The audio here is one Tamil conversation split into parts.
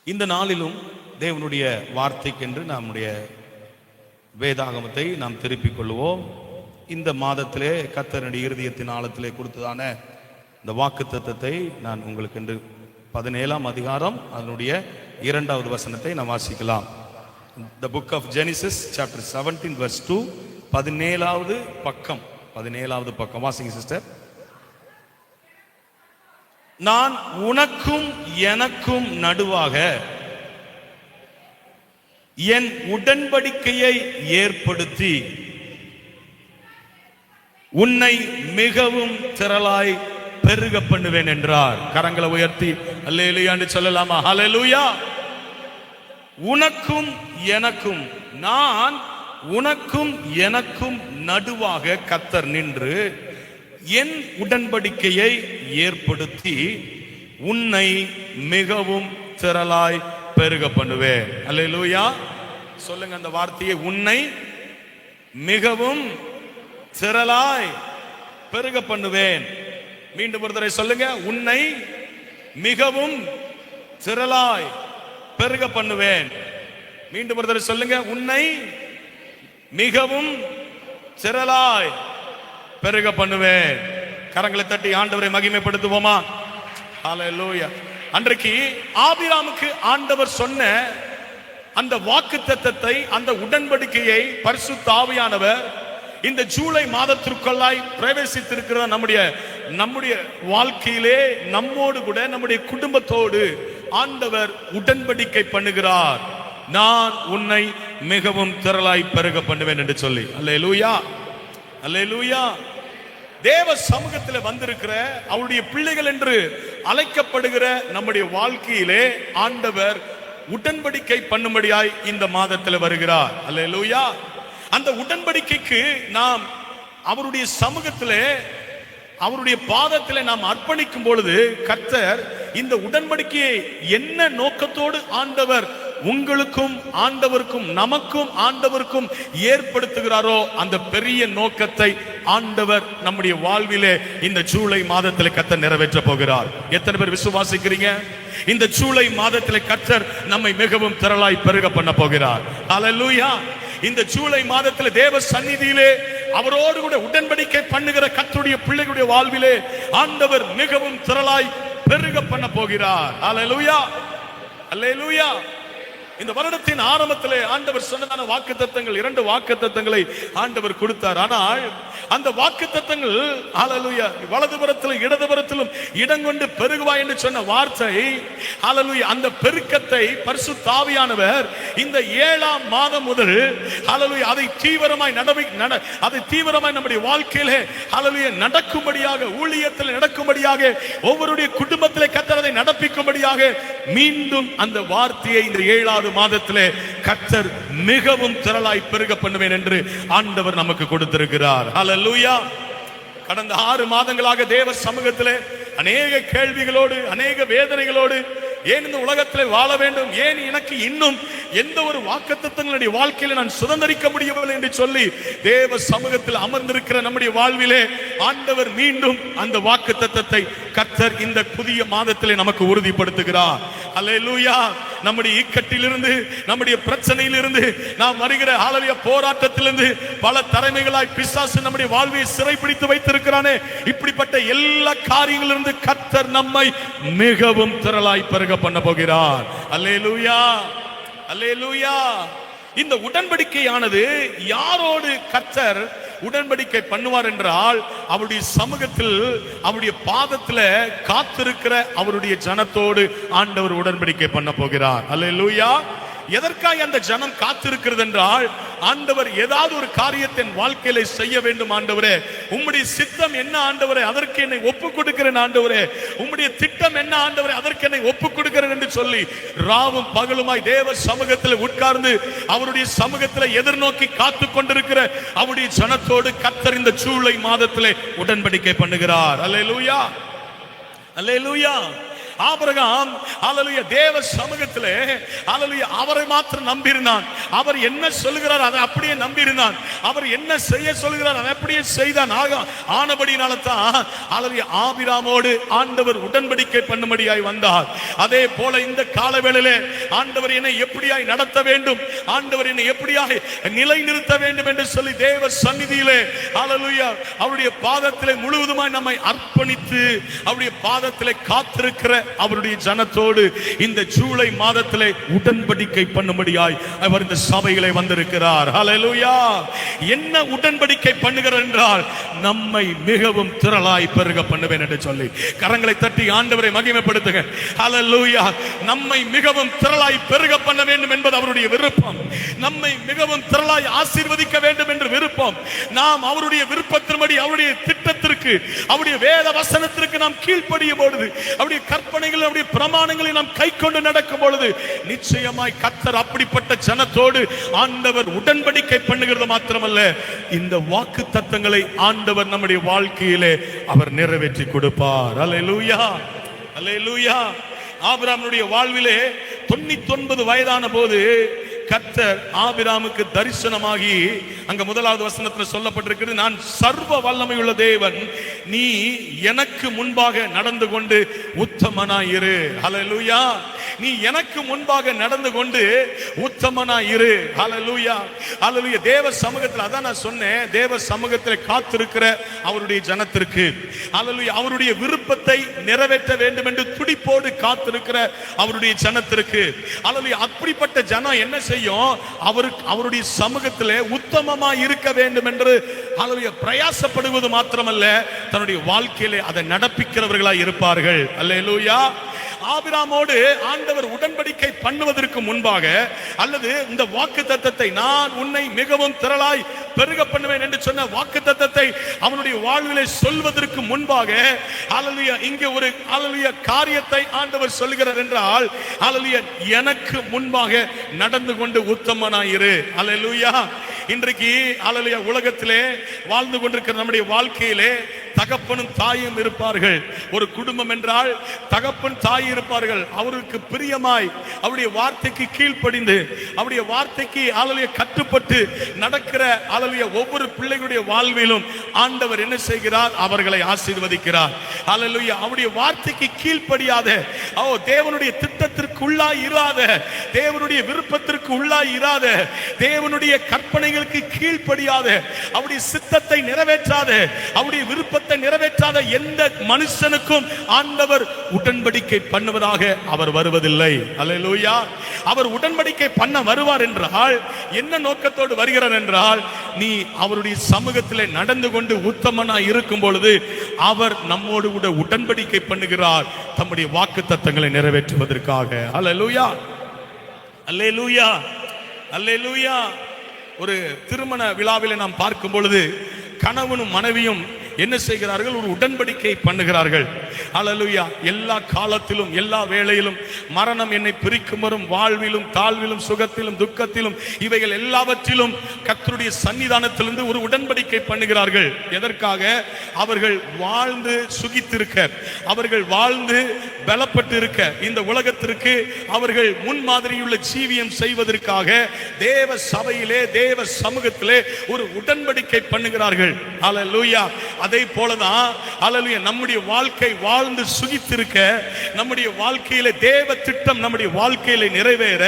இந்த நாளிலும் தேவனுடைய வார்த்தைக்கென்று நம்முடைய வேதாகமத்தை நாம் திருப்பிக் கொள்வோம். இந்த மாதத்திலே கர்த்தருடைய இருதயத்தின் ஆழத்திலே கொடுத்ததான இந்த வாக்குத்தத்தத்தை நான் உங்களுக்கு என்று 17ஆம் அதிகாரம் அதனுடைய 2வது வசனத்தை நாம் வாசிக்கலாம். The book of Genesis chapter 17 verse 2, 17வது பக்கம் வாசிங்க சிஸ்டர். நான் உனக்கும் எனக்கும் நடுவாக என் உடன்படிக்கையை ஏற்படுத்தி உன்னை மிகவும் திரளாய் பெருக பண்ணுவேன் என்றார். கரங்களை உயர்த்தி அல்லேலூயா என்று சொல்லலாமா? ஹல்லேலூயா. உனக்கும் எனக்கும், நான் உனக்கும் எனக்கும் நடுவாக கர்த்தர் நின்று என் உடன்படிக்கையை ஏற்படுத்தி உன்னை மிகவும் திரளாய் பெருக பண்ணுவேன். அல்லேலூயா. சொல்லுங்க அந்த வார்த்தையை, உன்னை மிகவும் திரளாய் பெருக பண்ணுவேன். மீண்டும் ஒரு தடவை சொல்லுங்க, உன்னை மிகவும் திரளாய் பெருக பண்ணுவேன். மீண்டும் ஒரு தடவை சொல்லுங்க, உன்னை மிகவும் திரளாய் பெருக பண்ணுவேன். கரங்களை தட்டி ஆண்டவரை மகிமைப்படுத்துவோமா? ஹல்லேலூயா. அன்றைக்கு ஆபிராமுக்கு ஆண்டவர் சொன்ன அந்த வாக்குத்தத்தத்தை, அந்த உடன்படிக்கையை பரிசுத்த ஆவியானவர் இந்த ஜூலை மாதத்திற்குள்ளாய் பிரவேசித்திருக்கிற நம்முடைய வாழ்க்கையிலே நம்மோடு கூட நம்முடைய குடும்பத்தோடு ஆண்டவர் உடன்படிக்கை பண்ணுகிறார். நான் உன்னை மிகவும் திரளாய் பெருக பண்ணுவேன் என்று சொல்லி. அல்லேலூயா, அல்லேலூயா. தேவ சமூகத்தில் வந்திருக்கிற அவருடைய பிள்ளைகள் என்று அழைக்கப்படுகிற நம்முடைய வாழ்க்கையிலே ஆண்டவர் உடன்படிக்கை பண்ணும்படியாய் இந்த மாதத்தில் வருகிறார். அல்லேலூயா. அந்த உடன்படிக்கைக்கு நாம் அவருடைய சமூகத்திலே, அவருடைய பாதத்திலே நாம் அர்ப்பணிக்கும் பொழுது கர்த்தர் இந்த உடன்படிக்கையை என்ன நோக்கத்தோடு ஆண்டவர் உங்களுக்கும் ஆண்டவருக்கும் நமக்கும் ஆண்டவருக்கும் ஏற்படுத்துகிறாரோ அந்த பெரிய நோக்கத்தை ஆண்டவர் நம்முடைய வாழ்விலே இந்த ஜூலை மாதத்தில் கர்த்தர் நிறைவேற்ற போகிறார். எத்தனை பேர் விசுவாசிக்கிறீங்க? இந்த ஜூலை மாதத்தில் கர்த்தர் நம்மை மிகவும் திரளாய் பெருக பண்ண போகிறார். ஹல்லேலூயா. இந்த ஜூலை மாதத்தில் தேவ சந்நிதியிலே அவரோடு கூட உடன்படிக்கை பண்ணுகிற கர்த்தருடைய பிள்ளைகளுடைய வாழ்விலே ஆண்டவர் மிகவும் திரளாய் பெருக பண்ண போகிறார். ஹல்லேலூயா, ஹல்லேலூயா. இந்த வருடத்தின் ஆரம்பத்திலே ஆண்டவர் சொன்னதான வாக்குத்தத்தங்கள், 2 வாக்குத்தத்தங்களை ஆண்டவர் கொடுத்தார். ஆனால் அந்த வாக்குத்தத்தங்கள் ஹல்லேலூயா, வலதுபுறத்திலும் இடதுபுறத்திலும் இடங்கொண்டு பெருகுவாய் என்று சொன்ன வார்த்தை, ஹல்லேலூயா, அந்த பெருக்கத்தை பரிசுத்த ஆவியானவர் இந்த 7ஆம் மாதம் முதல் ஹல்லேலூயா அதை தீவிரமாய் நம்முடைய வாழ்க்கையிலே ஹல்லேலூயா நடக்கும்படியாக, ஊழியத்தில் நடக்கும்படியாக, ஒவ்வொருடைய குடும்பத்திலே கர்த்தர் அதை நடப்பிக்கும்படியாக மீண்டும் அந்த வார்த்தையை இந்த 7வது மாதத்திலே கர்த்தர் மிகவும் திரளாய் பெருக பண்ணுவேன் என்று ஆண்டவர் நமக்கு கொடுத்திருக்கிறார். ஹல்லேலூயா. கடந்த 6 மாதங்களாக தேவ சமூகத்திலே அநேக கேள்விகளோடு, அநேக வேதனைகளோடு, ஏன் இந்த உலகத்திலே வாழ வேண்டும், ஏன் எனக்கு இன்னும் எந்த ஒரு வாக்குத்தத்தங்களுடைய வாழ்க்கையில நான் சுதந்திரிக்க முடியவில்லை என்று சொல்லி தேவ சமூகத்தில் அமர்ந்திருக்கிற நம்முடைய வாழ்விலே ஆண்டவர் மீண்டும் அந்த வாக்குத்தத்தத்தை கர்த்தர் இந்த புதிய மாதத்திலே நமக்கு உறுதிப்படுத்துகிறார். அல்லேலூயா. நம்முடைய இக்கட்டிலிருந்து, நம்முடைய பிரச்சனையிலிருந்து, நாம் வருகிற ஹல்லேலூயா போராட்டத்திலிருந்து, பல தலைமைகளாய் பிசாசு நம்முடைய வாழ்வை சிறைப்பிடித்து வைத்திருக்கிறானே, இப்படிப்பட்ட எல்லா காரியங்களிலிருந்து கர்த்தர் நம்மை மிகவும் திரளாய் பெருக பண்ண போகிறார். அல்லேலூயா, அல்லேலூயா. இந்த உடன்படிக்கையானது யாரோடு கர்த்தர் உடன்படிக்கை பண்ணுவார் என்றால், அவருடைய சமூகத்தில், அவருடைய பாதத்தில் காத்திருக்கிற அவருடைய ஜனத்தோடு ஆண்டவர் உடன்படிக்கை பண்ண போகிறார். அல்லேலூயா. எதற்காக அந்த ஜனம் காத்திருக்கிறது என்றால், ஆண்டவர் ஏதாவது ஒரு காரியத்தை வாழ்க்கையில செய்ய வேண்டும். ஆண்டவரே, உம்முடைய சித்தம் என்ன ஆண்டவரே, அதற்கு என்னை ஒப்புக் கொடுக்கிறேன் ஆண்டவரே, உம்முடைய திட்டம் என்ன ஆண்டவரே, அதற்கு என்னை ஒப்புக் கொடுக்கிறேன் என்று சொல்லி ராவும் பகலுமாய் தேவ சமூகத்தில் உட்கார்ந்து அவருடைய சமூகத்தில் எதிர்நோக்கி காத்து கொண்டிருக்கிற அவருடைய ஜனத்தோடு கர்த்தர் இந்த ஜூலை மாதத்திலே உடன்படிக்கை பண்ணுகிறார். அல்லேலூயா, அல்லேலூயா. ஆபிரகாம் ஹல்லேலூயா தேவ சமூகத்திலே ஹல்லேலூயா அவரை மாத்திரம் நம்பினான். அவர் என்ன சொல்கிறார் அதை அப்படியே நம்பினான். அவர் என்ன செய்ய சொல்கிறார் அதை அப்படியே செய்தான். ஆனபடினால தான் ஹல்லேலூயா ஆபிரகாமோடு ஆண்டவர் உடன்படிக்கை பண்ணும்படியாய் வந்தார். அதே போல இந்த காலவேளையிலே ஆண்டவர் என்னை எப்படியாய் நடத்த வேண்டும், ஆண்டவர் என்னை எப்படியாய் நிலைநிறுத்த வேண்டும் என்று சொல்லி தேவ சந்நிதியிலே ஹல்லேலூயா அவருடைய பாதத்திலே முழுவதுமாய் நம்மை அர்ப்பணித்து அவருடைய பாதத்திலே காத்திருக்கிற அவருடைய ஜனத்தோடு இந்த ஜூலை மாதத்திலே உடன்படிக்கை பண்ணும்படியாய் அவர் இந்த சபையிலே வந்திருக்கிறார். ஹல்லேலூயா. என்ன உடன்படிக்கை பண்ணுகிறார் என்றால் நம்மை மிகவும் திரளாய் பெருக பண்ணுவேன் என்று சொல்லி கரங்களை தட்டி ஆண்டவரை மகிமைப்படுத்துங்க. ஹல்லேலூயா. நம்மை மிகவும் திரளாய் பெருக பண்ண வேண்டும் என்பது அவருடைய விருப்பம். நம்மை மிகவும் திரளாய் ஆசீர்வதிக்க வேண்டும் என்று விருப்பம். நாம் அவருடைய விருப்பத்தின்படி அவருடைய திட்டத்திற்கு அவருடைய வேத வசனத்திற்கு நாம் கீழ்ப்படியும் பொழுது அவருடைய கற்பனைகள் அவருடைய பிரமாணங்களை நாம் கைக்கொண்டு நடக்கும் பொழுது நிச்சயமாய் கர்த்தர் அப்படிப்பட்ட ஜனத்தோடு ஆண்டவர் உடன்படிக்கை பண்ணுகிறது மாத்திரமல்ல, இந்த வாக்கு தத்தங்களை ஆண்டவர் நம்முடைய வாழ்க்கையிலே அவர் நிறைவேற்றி கொடுப்பார். அல்லேலூயா, அல்லேலூயா. ஆபிரகாமுடைய வாழ்விலே 99 வயதான போது கர்த்தர் ஆபிரகாமுக்கு தரிசனமாகி அங்க முதலாவது வசனத்தில் சொல்லப்பட்டிருக்கிறது, நான் சர்வ வல்லமையுள்ள தேவன், நீ எனக்கு முன்பாக நடந்து கொண்டு உத்தமனாயிரு. ஹல்லேலூயா. நீ எனக்கு முன்பாக நடந்து கொண்டு உத்தமனாயிரு. ஹல்லேலூயா, ஹல்லேலூயா. தேவ சமூகத்தில் அதான் நான் சொன்னேன், தேவ சமூகத்தில் காத்திருக்கிற அவருடைய ஜனத்திற்கு ஹல்லேலூயா அவருடைய விருப்பத்தை நிறைவேற்ற வேண்டும் என்று துடிப்போடு காத்திருக்கிற அவருடைய ஜனத்திற்கு ஹல்லேலூயா அப்படிப்பட்ட ஜனம் என்ன செய்யும், அவருடைய சமூகத்திலே உத்தமமாய் இருக்க வேண்டும் என்று ஹல்லேலூயா பிரயாசப்படுவது மாத்திரமல்ல, தன்னுடைய வாழ்க்கையிலே அதை நடப்பிக்கிறவர்களாய் இருப்பார்கள். அல்லேலூயா. ஆபிரகாமோடு ஆண்டவர் உடன்படிக்கை பண்ணுவதற்கு முன்பாக அல்லது இந்த வாக்குத்தத்தத்தை நான் உன்னை மிகவும் திரளாய் பெருக பண்ணுவேன் என்று சொன்ன வாக்குத்தத்தத்தை அவனுடைய வாழ்விலே சொல்வதற்கு முன்பாக ஹல்லேலூயா இங்கே ஒரு ஹல்லேலூயா காரியத்தை ஆண்டவர் சொல்கிறார் என்றால் ஹல்லேலூயா எனக்கு முன்பாக நடந்து கொண்டு உத்தமனாயிரு. ஹல்லேலூயா. இன்றைக்கு ஹல்லேலூயா உலகத்திலே வாழ்ந்து கொண்டிருக்கிற நம்முடைய வாழ்க்கையிலே தகப்பனும் தாயும் இருப்பார்கள். ஒரு குடும்பம் என்றால் தகப்பன் தாய் இருப்பார்கள். அவருக்கு பிரியமாய் அவருடைய வார்த்தைக்கு கீழ்ப்படிந்து அவருடைய வார்த்தைக்கு ஹல்லேலூயா கட்டுப்பட்டு நடக்கிற ஹல்லேலூயா ஒவ்வொரு பிள்ளைகளுடைய வாழ்விலும் ஆண்டவர் என்ன செய்கிறார், அவர்களை ஆசீர்வதிக்கிறார். ஹல்லேலூயா. அவருடைய வார்த்தைக்கு கீழ்ப்படியாத தேவனுடைய திட்டத்திற்கு உள்ளாய் இராத, தேவனுடைய விருப்பத்திற்கு உள்ளாய் இராத, தேவனுடைய கற்பனைகளுக்கு கீழ்ப்படியாத, அவருடைய சித்தத்தை நிறைவேற்றாத, அவருடைய விருப்பத்தை நிறைவேற்றாத எந்த மனுஷனுக்கும் ஆண்டவர் உடன்படிக்கை பண்ணுவதாக அவர் வருவதில்லை. அல்லேலூயா. அவர் உடன்படிக்கை பண்ண வருவார் என்றால் என்ன நோக்கத்தோடு வருகிறார் என்றால், நீ அவருடைய சமூகத்திலே நடந்து கொண்டு உத்தமனாய் இருக்கும் பொழுது அவர் நம்மோடு கூட உடன்படிக்கை பண்ணுகிறார் தம்முடைய வாக்குத்தத்தங்களை நிறைவேற்றுவதற்காக. அல்லேலூயா, அல்லேலூயா, அல்லேலூயா. ஒரு திருமண விழாவிலே நாம் பார்க்கும் பொழுது கணவனும் மனைவியும் என்ன செய்கிறார்கள், ஒரு உடன்படிக்கை பண்ணுகிறார்கள். ஹல்லேலூயா. எல்லா காலத்திலும் எல்லா வேளையிலும் மரணம் என்னை பிரிக்கும் வரும் வாழ்விலும் தாழ்விலும் சுகத்திலும் துக்கத்திலும் இவைகள் எல்லாவற்றிலும் கர்த்தருடைய சன்னிதானத்திலிருந்து ஒரு உடன்படிக்கை பண்ணுகிறார்கள். எதற்காக? அவர்கள் வாழ்ந்து சுகித்திருக்க, அவர்கள் வாழ்ந்து பலப்பட்டு இருக்க, இந்த உலகத்திற்கு அவர்கள் முன்மாதிரியுள்ள ஜீவியம் செய்வதற்காக தேவ சபையிலே தேவ சமூகத்திலே ஒரு உடன்படிக்கை பண்ணுகிறார்கள். ஹல்லேலூயா. அதே போலதான் ஹல்லேலூயா நம்முடைய வாழ்க்கை வாழ்ந்து சுகித்திருக்க, நம்முடைய வாழ்க்கையில தேவ திட்டம் நம்முடைய வாழ்க்கையில நிறைவேற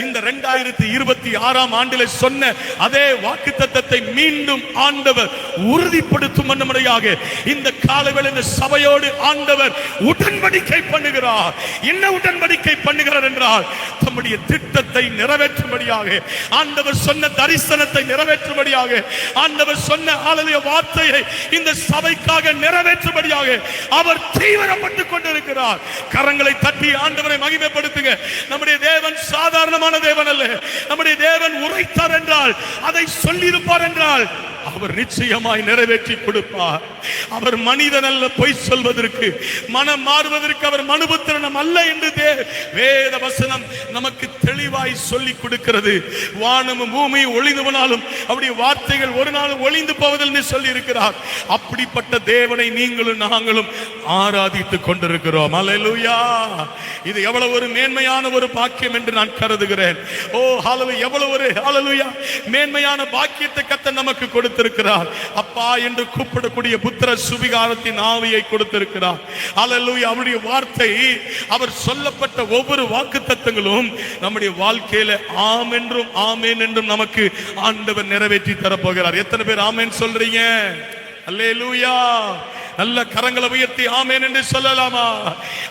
இந்த 2026ஆம் ஆண்டிலே சொன்ன அதே வாக்குத்தத்தத்தை மீண்டும் ஆண்டவர் உறுதிப்படுத்தும் முறையாக இந்த காலவேளை இந்த சபையோடு ஆண்டவர் உடன்படிக்கை பண்ணுகிறார். என்ன உடன்படிக்கை பண்ணுகிறார் என்றால், தம்முடைய திட்டத்தை நிறைவேற்றும்படியாக, ஆண்டவர் சொன்ன தரிசனத்தை நிறைவேற்றும்படியாக, ஆண்டவர் சொன்ன ஹல்லேலூயா வார்த்தையை இந்த சபைக்காக நிறைவேற்றும்படியாக அவர் தீவிரப்பட்டுக் கொண்டிருக்கிறார். கரங்களை தட்டி ஆண்டவரை மகிமைப்படுத்துங்க. நம்முடைய தேவன் சாதாரணமான தேவன் அல்ல. நம்முடைய தேவன் உரைத்தார் என்றால், அதை சொல்லியிருப்பார் என்றால் அவர் நிச்சயமாய் நிறைவேற்றி கொடுப்பார். அவர் மனிதன் அல்ல பொய் சொல்வதற்கு, மனம் மாறுவதற்கு அவர் மனுபுத்திரனும் அல்ல என்று வேத வசனம் நமக்கு தெளிவாய் சொல்லிக் கொடுக்கிறது. வானமும் பூமியும் ஒளிந்து போனாலும் அவருடைய வார்த்தைகள் ஒரு நாளும் ஒளிந்து போவதில்லை சொல்லி இருக்கிறார். அப்படிப்பட்ட தேவனை நீங்களும் நாங்களும் ஆராதித்துக் கொண்டிருக்கிறோம். அல்லேலூயா. இது எவ்வளவு ஒரு மேன்மையான ஒரு பாக்கியம் என்று நான் கருதுகிறேன். ஓ ஹalleluya, எவ்வளவு ஒரு ஹalleluya மேன்மையான பாக்கியத்தை கர்த்தர் நமக்கு கொடுத்திருக்கிறார். அப்பா என்று கூப்பிடக்கூடிய புத்திர சுவிகாரத்தின் ஆவியை கொடுத்திருக்கிறார். ஹalleluya. அவருடைய வார்த்தை, அவர் சொல்லப்பட்ட ஒவ்வொரு வாக்குத்தத்தங்களும் நம்முடைய வாழ்க்கையில ஆம் என்றும் ஆமென் என்றும் நமக்கு ஆண்டவர் நிறைவேற்றி தரப்போகிறார். எத்தனை பேர் ஆமென் சொல்றீங்க? அல்லேலூயா. நல்ல கரங்களை உயர்த்தி ஆமென் என்று சொல்லலாமா?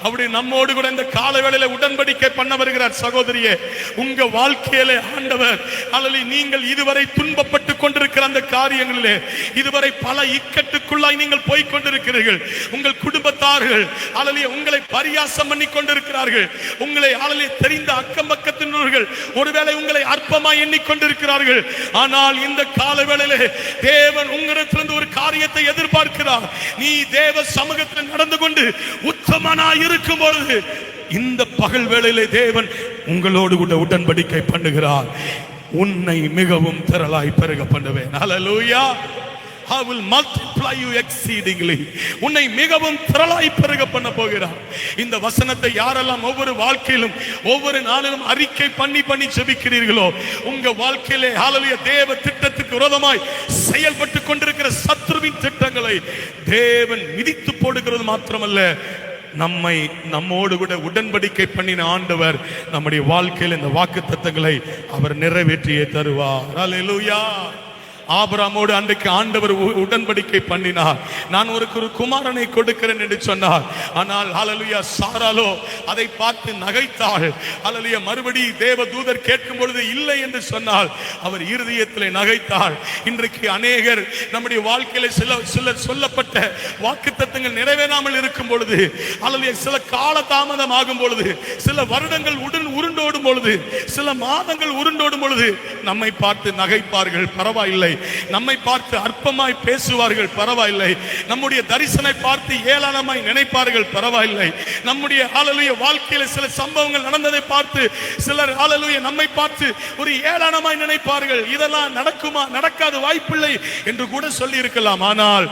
அப்படி நம்மோடு கூட இந்த காலவேளையில உடன்படிக்கை பண்ண வருகிறார். சகோதரியே, உங்க வாழ்க்கையிலே ஆண்டவர் அல்லேலூயா, நீங்கள் இதுவரை துன்பப்பட்டு கொண்டிருக்கிற அந்த காரியங்களிலே, இதுவரை பல இக்கட்டுக்குள்ளாய் நீங்கள் போய் கொண்டிருக்கிறீர்கள். உங்கள் குடும்பத்தார்கள் அல்லேலூயா உங்களை பரியாசம் பண்ணி கொண்டிருக்கிறார்கள். உங்களை அல்லேலூயா தெரிந்த அக்கம் பக்கத்தினர்கள் ஒருவேளை உங்களை அற்பமாய் எண்ணிக்கொண்டிருக்கிறார்கள். ஆனால் இந்த காலவேளையிலே தேவன் உங்களிடத்திலிருந்து ஒரு காரியத்தை எதிர்பார்க்கிறார். நீ தேவ சமூகத்தில் நடந்து கொண்டு உத்தமனாய் இருக்கும் பொழுது இந்த பகல் வேளையிலே தேவன் உங்களோடு கூட உடன்படிக்கை பண்ணுகிறார். உன்னை மிகவும் திரளாய் பெருக பண்ணுவேன். ஹalleluya. I will multiply you exceedingly. உன்னை மிகவும் திரளாய் பெருக பண்ண போகிறார். இந்த வசனத்தை யாரெல்லாம் ஒவ்வொரு வாழ்க்கையிலும் ஒவ்வொரு நாளிலும் அறிக்கை பண்ணி ஜெபிக்கிறீர்களோ, உங்க வாழ்க்கையிலே ஹalleluya தேவ திட்டத்துக்கு விரோதமாய் செயல்பட்டு கொண்டிருக்கிற சத்துருவின் திட்டங்களை தேவன் மிதித்து போடுகிறது மாத்திரமல்ல, நம்மோடு கூட உடன்படிக்கை பண்ணின ஆண்டவர் நம்முடைய வாழ்க்கையில் இந்த வாக்குத்தத்தங்களை அவர் நிறைவேற்றியே தருவார். ஹalleluya. ஆபிரகாமோடு அன்றைக்கு ஆண்டவர் உடன்படிக்கை பண்ணினார். நான் ஒரு குமாரனை கொடுக்கிறேன் என்று சொன்னார். ஆனால் ஹalleluya சாராளோ அதை பார்த்து நகைத்தாள். ஹalleluya மறுபடி தேவ தூதர் கேட்கும் பொழுது இல்லை என்று சொன்னால் அவர் இருதயத்திலே நகைத்தாள். இன்றைக்கு அநேகர் நம்முடைய வாழ்க்கையில சில சொல்லப்பட்ட வாக்குத்தத்தங்கள் நிறைவேறாமல் இருக்கும் பொழுது, ஹalleluya சில கால தாமதம் ஆகும் பொழுது, சில வருடங்கள் உருண்டோடும் பொழுது, சில மாதங்கள் உருண்டோடும் பொழுது நம்மை பார்த்து நகைப்பார்கள், பரவாயில்லை. நம்மை பார்த்து அற்பமாய் பேசுவார்கள், பரவாயில்லை. நம்முடைய தரிசனை பார்த்து ஏளனமாய் நினைப்பார்கள், பரவாயில்லை. நம்முடைய ஹalleluya வாழ்க்கையில சில சம்பவங்கள் நடந்ததை பார்த்து சிலர் ஹalleluya நம்மை பார்த்து ஒரு ஏளனமாய் நினைப்பார்கள். இதெல்லாம் நடக்குமா? நடக்காத வாய்ப்பில்லை என்று கூட சொல்லி இருக்கலாம். ஆனால்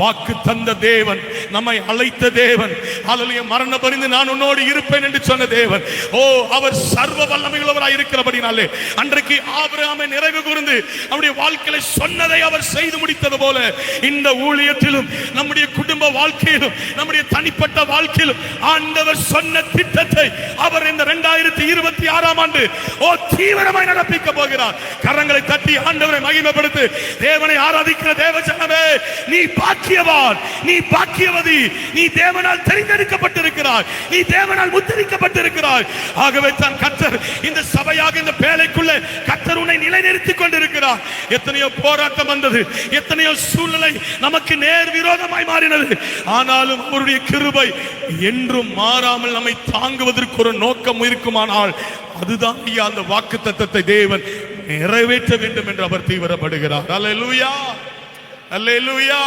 வாக்கு தந்த தேவன், நம்மை அழைத்த தேவன், ஹalleluya மரண பரிந்து நான் உன்னோடு இருப்பேன் என்று சொன்ன தேவன், ஓ அவர் சர்வ வல்லமையுள்ளவராய் இருக்கிறபடினாலே அன்றைக்கு ஆபிரகாமை நிறைவு கூர்ந்து அவருடைய வாழ்க்கையில சொன்னதை அவர் செய்து முடித்தது போல இந்த ஊழியத்திலும் நம்முடைய குடும்ப வாழ்க்கையிலும் நம்முடைய தனிப்பட்ட வாழ்க்கையிலும் ஆண்டவர் சொன்ன திட்டத்தை அவர் இந்த 2026ஆம் ஆண்டு தீவிரமாய் நடப்பிக்க போகிறார். கரங்களை தட்டி ஆண்டவரை மகிமைப்படுத்து. தேவனை ஆராதிக்கிற தேவ ஜனமே, நீ பாக்கியவான், நீ பாக்கியவதி, நீ தேவனால் தெரிந்தெடுக்கப்பட்டிருக்கிறாய், நீ தேவனால் முத்திரிக்கப்பட்டிருக்கிறாய். ஆகவே தான் கர்த்தர் இந்த சபையாக இந்த பேழைக்குள்ள கர்த்தர் உன்னை நிலைநிறுத்திக் கொண்டிருக்கிறார். எத்தனையோ போராட்டம் வந்தது, எத்தனையோ சூழ்நிலை நமக்கு நேர் விரோதமாய் மாறினது. ஆனாலும் அவருடைய கிருபை என்றும் மாறாமல் நம்மை தாங்குவதற்கு ஒரு நோக்கம் இருக்குமானால் அதுதான் அந்த வாக்குத்தத்தத்தை தேவன் நிறைவேற்ற வேண்டும் என்று அவர் தீவிரப்படுகிறார். அல்லேலூயா, அல்லேலூயா.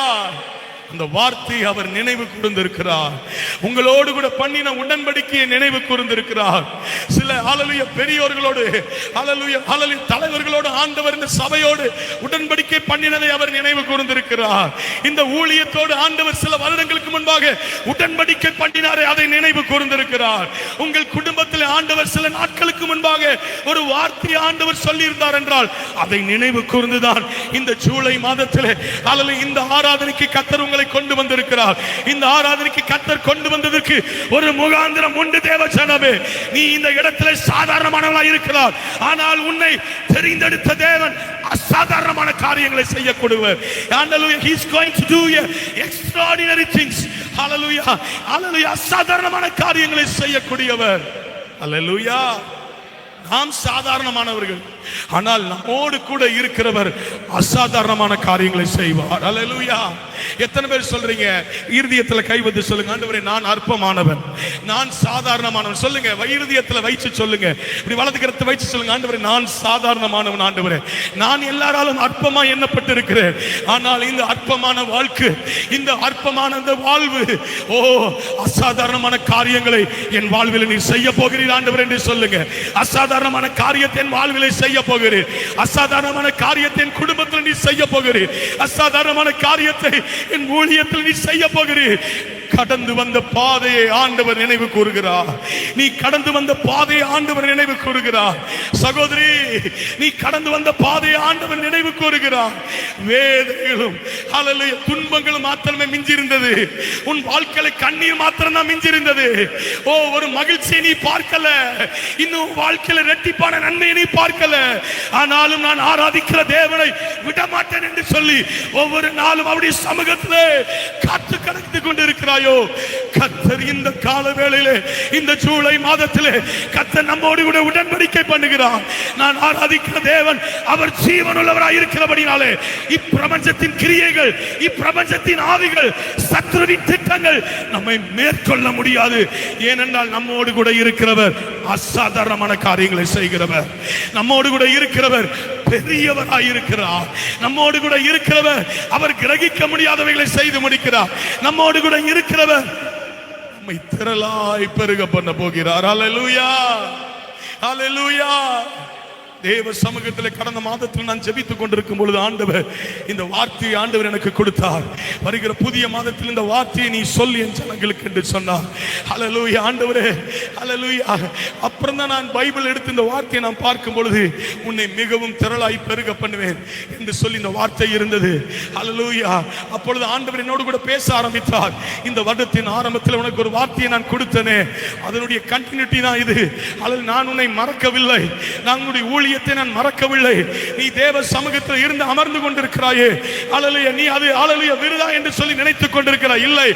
அந்த வார்த்தையை அவர் நினைவு கூர்ந்திருக்கிறார். உங்களோடு கூட பண்ணின உடன்படிக்கையை நினைவு கூர்ந்திருக்கிறார். சில ஹalleluya பெரியோர்களோடு, ஹalleluya ஹalleluya தலைவர்களோடு ஆண்டவர் இந்த சபையோடு உடன்படிக்கை பண்ணினதை அவர் நினைவு கூர்ந்திருக்கிறார். இந்த ஊழியத்தோடு ஆண்டவர் சில வருடங்களுக்கு முன்பாக உடன்படிக்கை பண்ணினாரே, அதை நினைவு கூர்ந்திருக்கிறார். உங்கள் குடும்பத்தில் ஆண்டவர் சில நாட்களுக்கு முன்பாக ஒரு வார்த்தையை ஆண்டவர் சொல்லி இருந்தார் என்றால் அதை நினைவு கூர்ந்துதான் இந்த ஜூலை மாதத்திலே ஹalleluya இந்த ஆராதனைக்கு கர்த்தர் உங்களை கொண்டு வந்திருக்கிறார். இந்த ஆராதனைக்கு கர்த்தர் கொண்டு வந்ததற்கு ஒரு முகாந்திரம் உண்டு. தேவ ஜனமே, நீ இந்த இடத்திலே சாதாரணமானவனாய் இருக்கிறார். ஆனால் உன்னை தெரிந்தெடுத்த தேவன் அசாதாரணமான காரியங்களை செய்யக்கூடியவர். Hallelujah, he is going to do extraordinary things. Hallelujah, hallelujah, அசாதாரணமான காரியங்களை செய்யக்கூடியவர். Hallelujah. நாம் சாதாரணமானவர்கள். ஆனால் நம்மோடு கூட இருக்கிறவர் அசாதாரணமான காரியங்களை செய்வார். அல்லேலூயா. எத்தனை பேர் சொல்றீங்க? இருதயத்தில் கை வைத்து சொல்லுங்க, ஆண்டவரே நான் அற்பமானவன், நான் சாதாரணமானவன். சொல்லுங்க, இருதயத்தில் வைச்சு சொல்லுங்க, இப்படி வலது கரத்தை வைச்சு சொல்லுங்க, ஆண்டவரே நான் சாதாரணமானவன், ஆண்டவரே நான் எல்லாராலும் அற்பமா எண்ணப்பட்டு இருக்கிறேன். ஆனால் இந்த அற்பமான வாழ்க்கை, இந்த அற்பமான இந்த வாழ்வு, ஓ அசாதாரணமான காரியங்களை என் வாழ்வில் நீ செய்ய போகிறீர் ஆண்டவரே என்று சொல்லுங்க. அசாதாரணமான காரியத்தை என் வாழ்வில் செய்ய போகிறீர். அசாதாரணமான காரியத்தை என் குடும்பத்தில் நீ செய்ய போகிறீர். அசாதாரணமான காரியத்தை என் ஊழியத்தில் நீ செய்ய போகிறீர். கடந்து வந்த பாதையை ஆண்டவர் நினைவு கூறுகிறார். நீ கடந்து வந்த பாதையை ஆண்டவர் நினைவு கூறுகிறார். சகோதரி, நீ கடந்து வந்த பாதையை ஆண்டவர் நினைவு கூறுகிறார். வேதனைகளும் அல்லேலூயா துன்பங்களும் மாத்திரமே மிஞ்சி இருந்தது. உன் வாழ்க்கையில கண்ணீர் மாத்திரம் தான் மிஞ்சி இருந்தது. ஓ, ஒரு மகிழ்ச்சியை நீ பார்க்கல, இன்னும் வாழ்க்கையில இரட்டிப்பான நன்மையை நீ பார்க்கல. ஆனாலும் நான் ஆராதிக்கிற தேவனை விடமாட்டேன் என்று சொல்லி ஒவ்வொரு நாளும் அவருடைய சமூகத்திலே காத்து கடந்து கொண்டிருக்கிறார். கர்த்தர் இந்த கால வேளையிலே, இந்த ஜூலை மாதத்திலே கர்த்தர் நம்மோடு கூட உடன்படிக்கை பண்ணுகிறார். நான் ஆராதிக்கிற தேவன் அவர் ஜீவனுள்ளவராய் இருக்கிறபடினாலே இப்பிரபஞ்சத்தின் கிரியைகள், இப்பிரபஞ்சத்தின் ஆவிகள், சத்துருவின் திட்டங்கள் நம்மை மேற்கொள்ள முடியாது. ஏனென்றால் நம்மோடு கூட இருக்கிறவர் அசாதாரணமான காரியங்களை செய்கிறவர். நம்மோடு கூட இருக்கிறவர் பெரியவராய் இருக்கிறார். நம்மோடு கூட இருக்கிறவர் அவர் கிரகிக்க முடியாதவைகளை செய்து முடிக்கிறார். நம்மோடு கூட இருக்கிறவர் நம்மை திரளாய் பெருக பண்ண போகிறார். அல்லேலூயா, அல்லேலூயா. தேவ சமூகத்தில் கடந்த மாதத்தில் நான் ஜெபித்துக் கொண்டிருக்கும் பொழுது ஆண்டவர் இந்த வார்த்தையை ஆண்டவர் எனக்கு கொடுத்தார். வருகிற புதிய மாதத்தில் இந்த வார்த்தையை நீ சொல்லி என் ஜனங்களுக்கு என்று சொன்னார். அல்லேலூயா ஆண்டவரே, அல்லேலூயா. அப்புறம் தான் நான் பைபிள் எடுத்து இந்த வார்த்தையை நான் பார்க்கும் பொழுது உன்னை மிகவும் திரளாய் பெருக பண்ணுவேன் என்று சொல்லி இந்த வார்த்தை இருந்தது. அல்லேலூயா. அப்பொழுது ஆண்டவர் என்னோடு கூட பேச ஆரம்பித்தார். இந்த வருடத்தின் ஆரம்பத்தில் உனக்கு ஒரு வார்த்தையை நான் கொடுத்தனே, அதனுடைய கண்டினியூட்டி தான் இது. அல்லது நான் உன்னை மறக்கவில்லை, நான் உன்னுடைய ஊழியத்தை நான் மறக்கவில்லை. நீ தேவ சமூகத்தில் இருந்து அமர்ந்து கொண்டிருக்கிறாயே, அல்லேலூயா, நீ அது அல்லேலூயா விருதா என்று சொல்லி நினைத்துக் கொண்டிருக்கிறாய். இல்லை,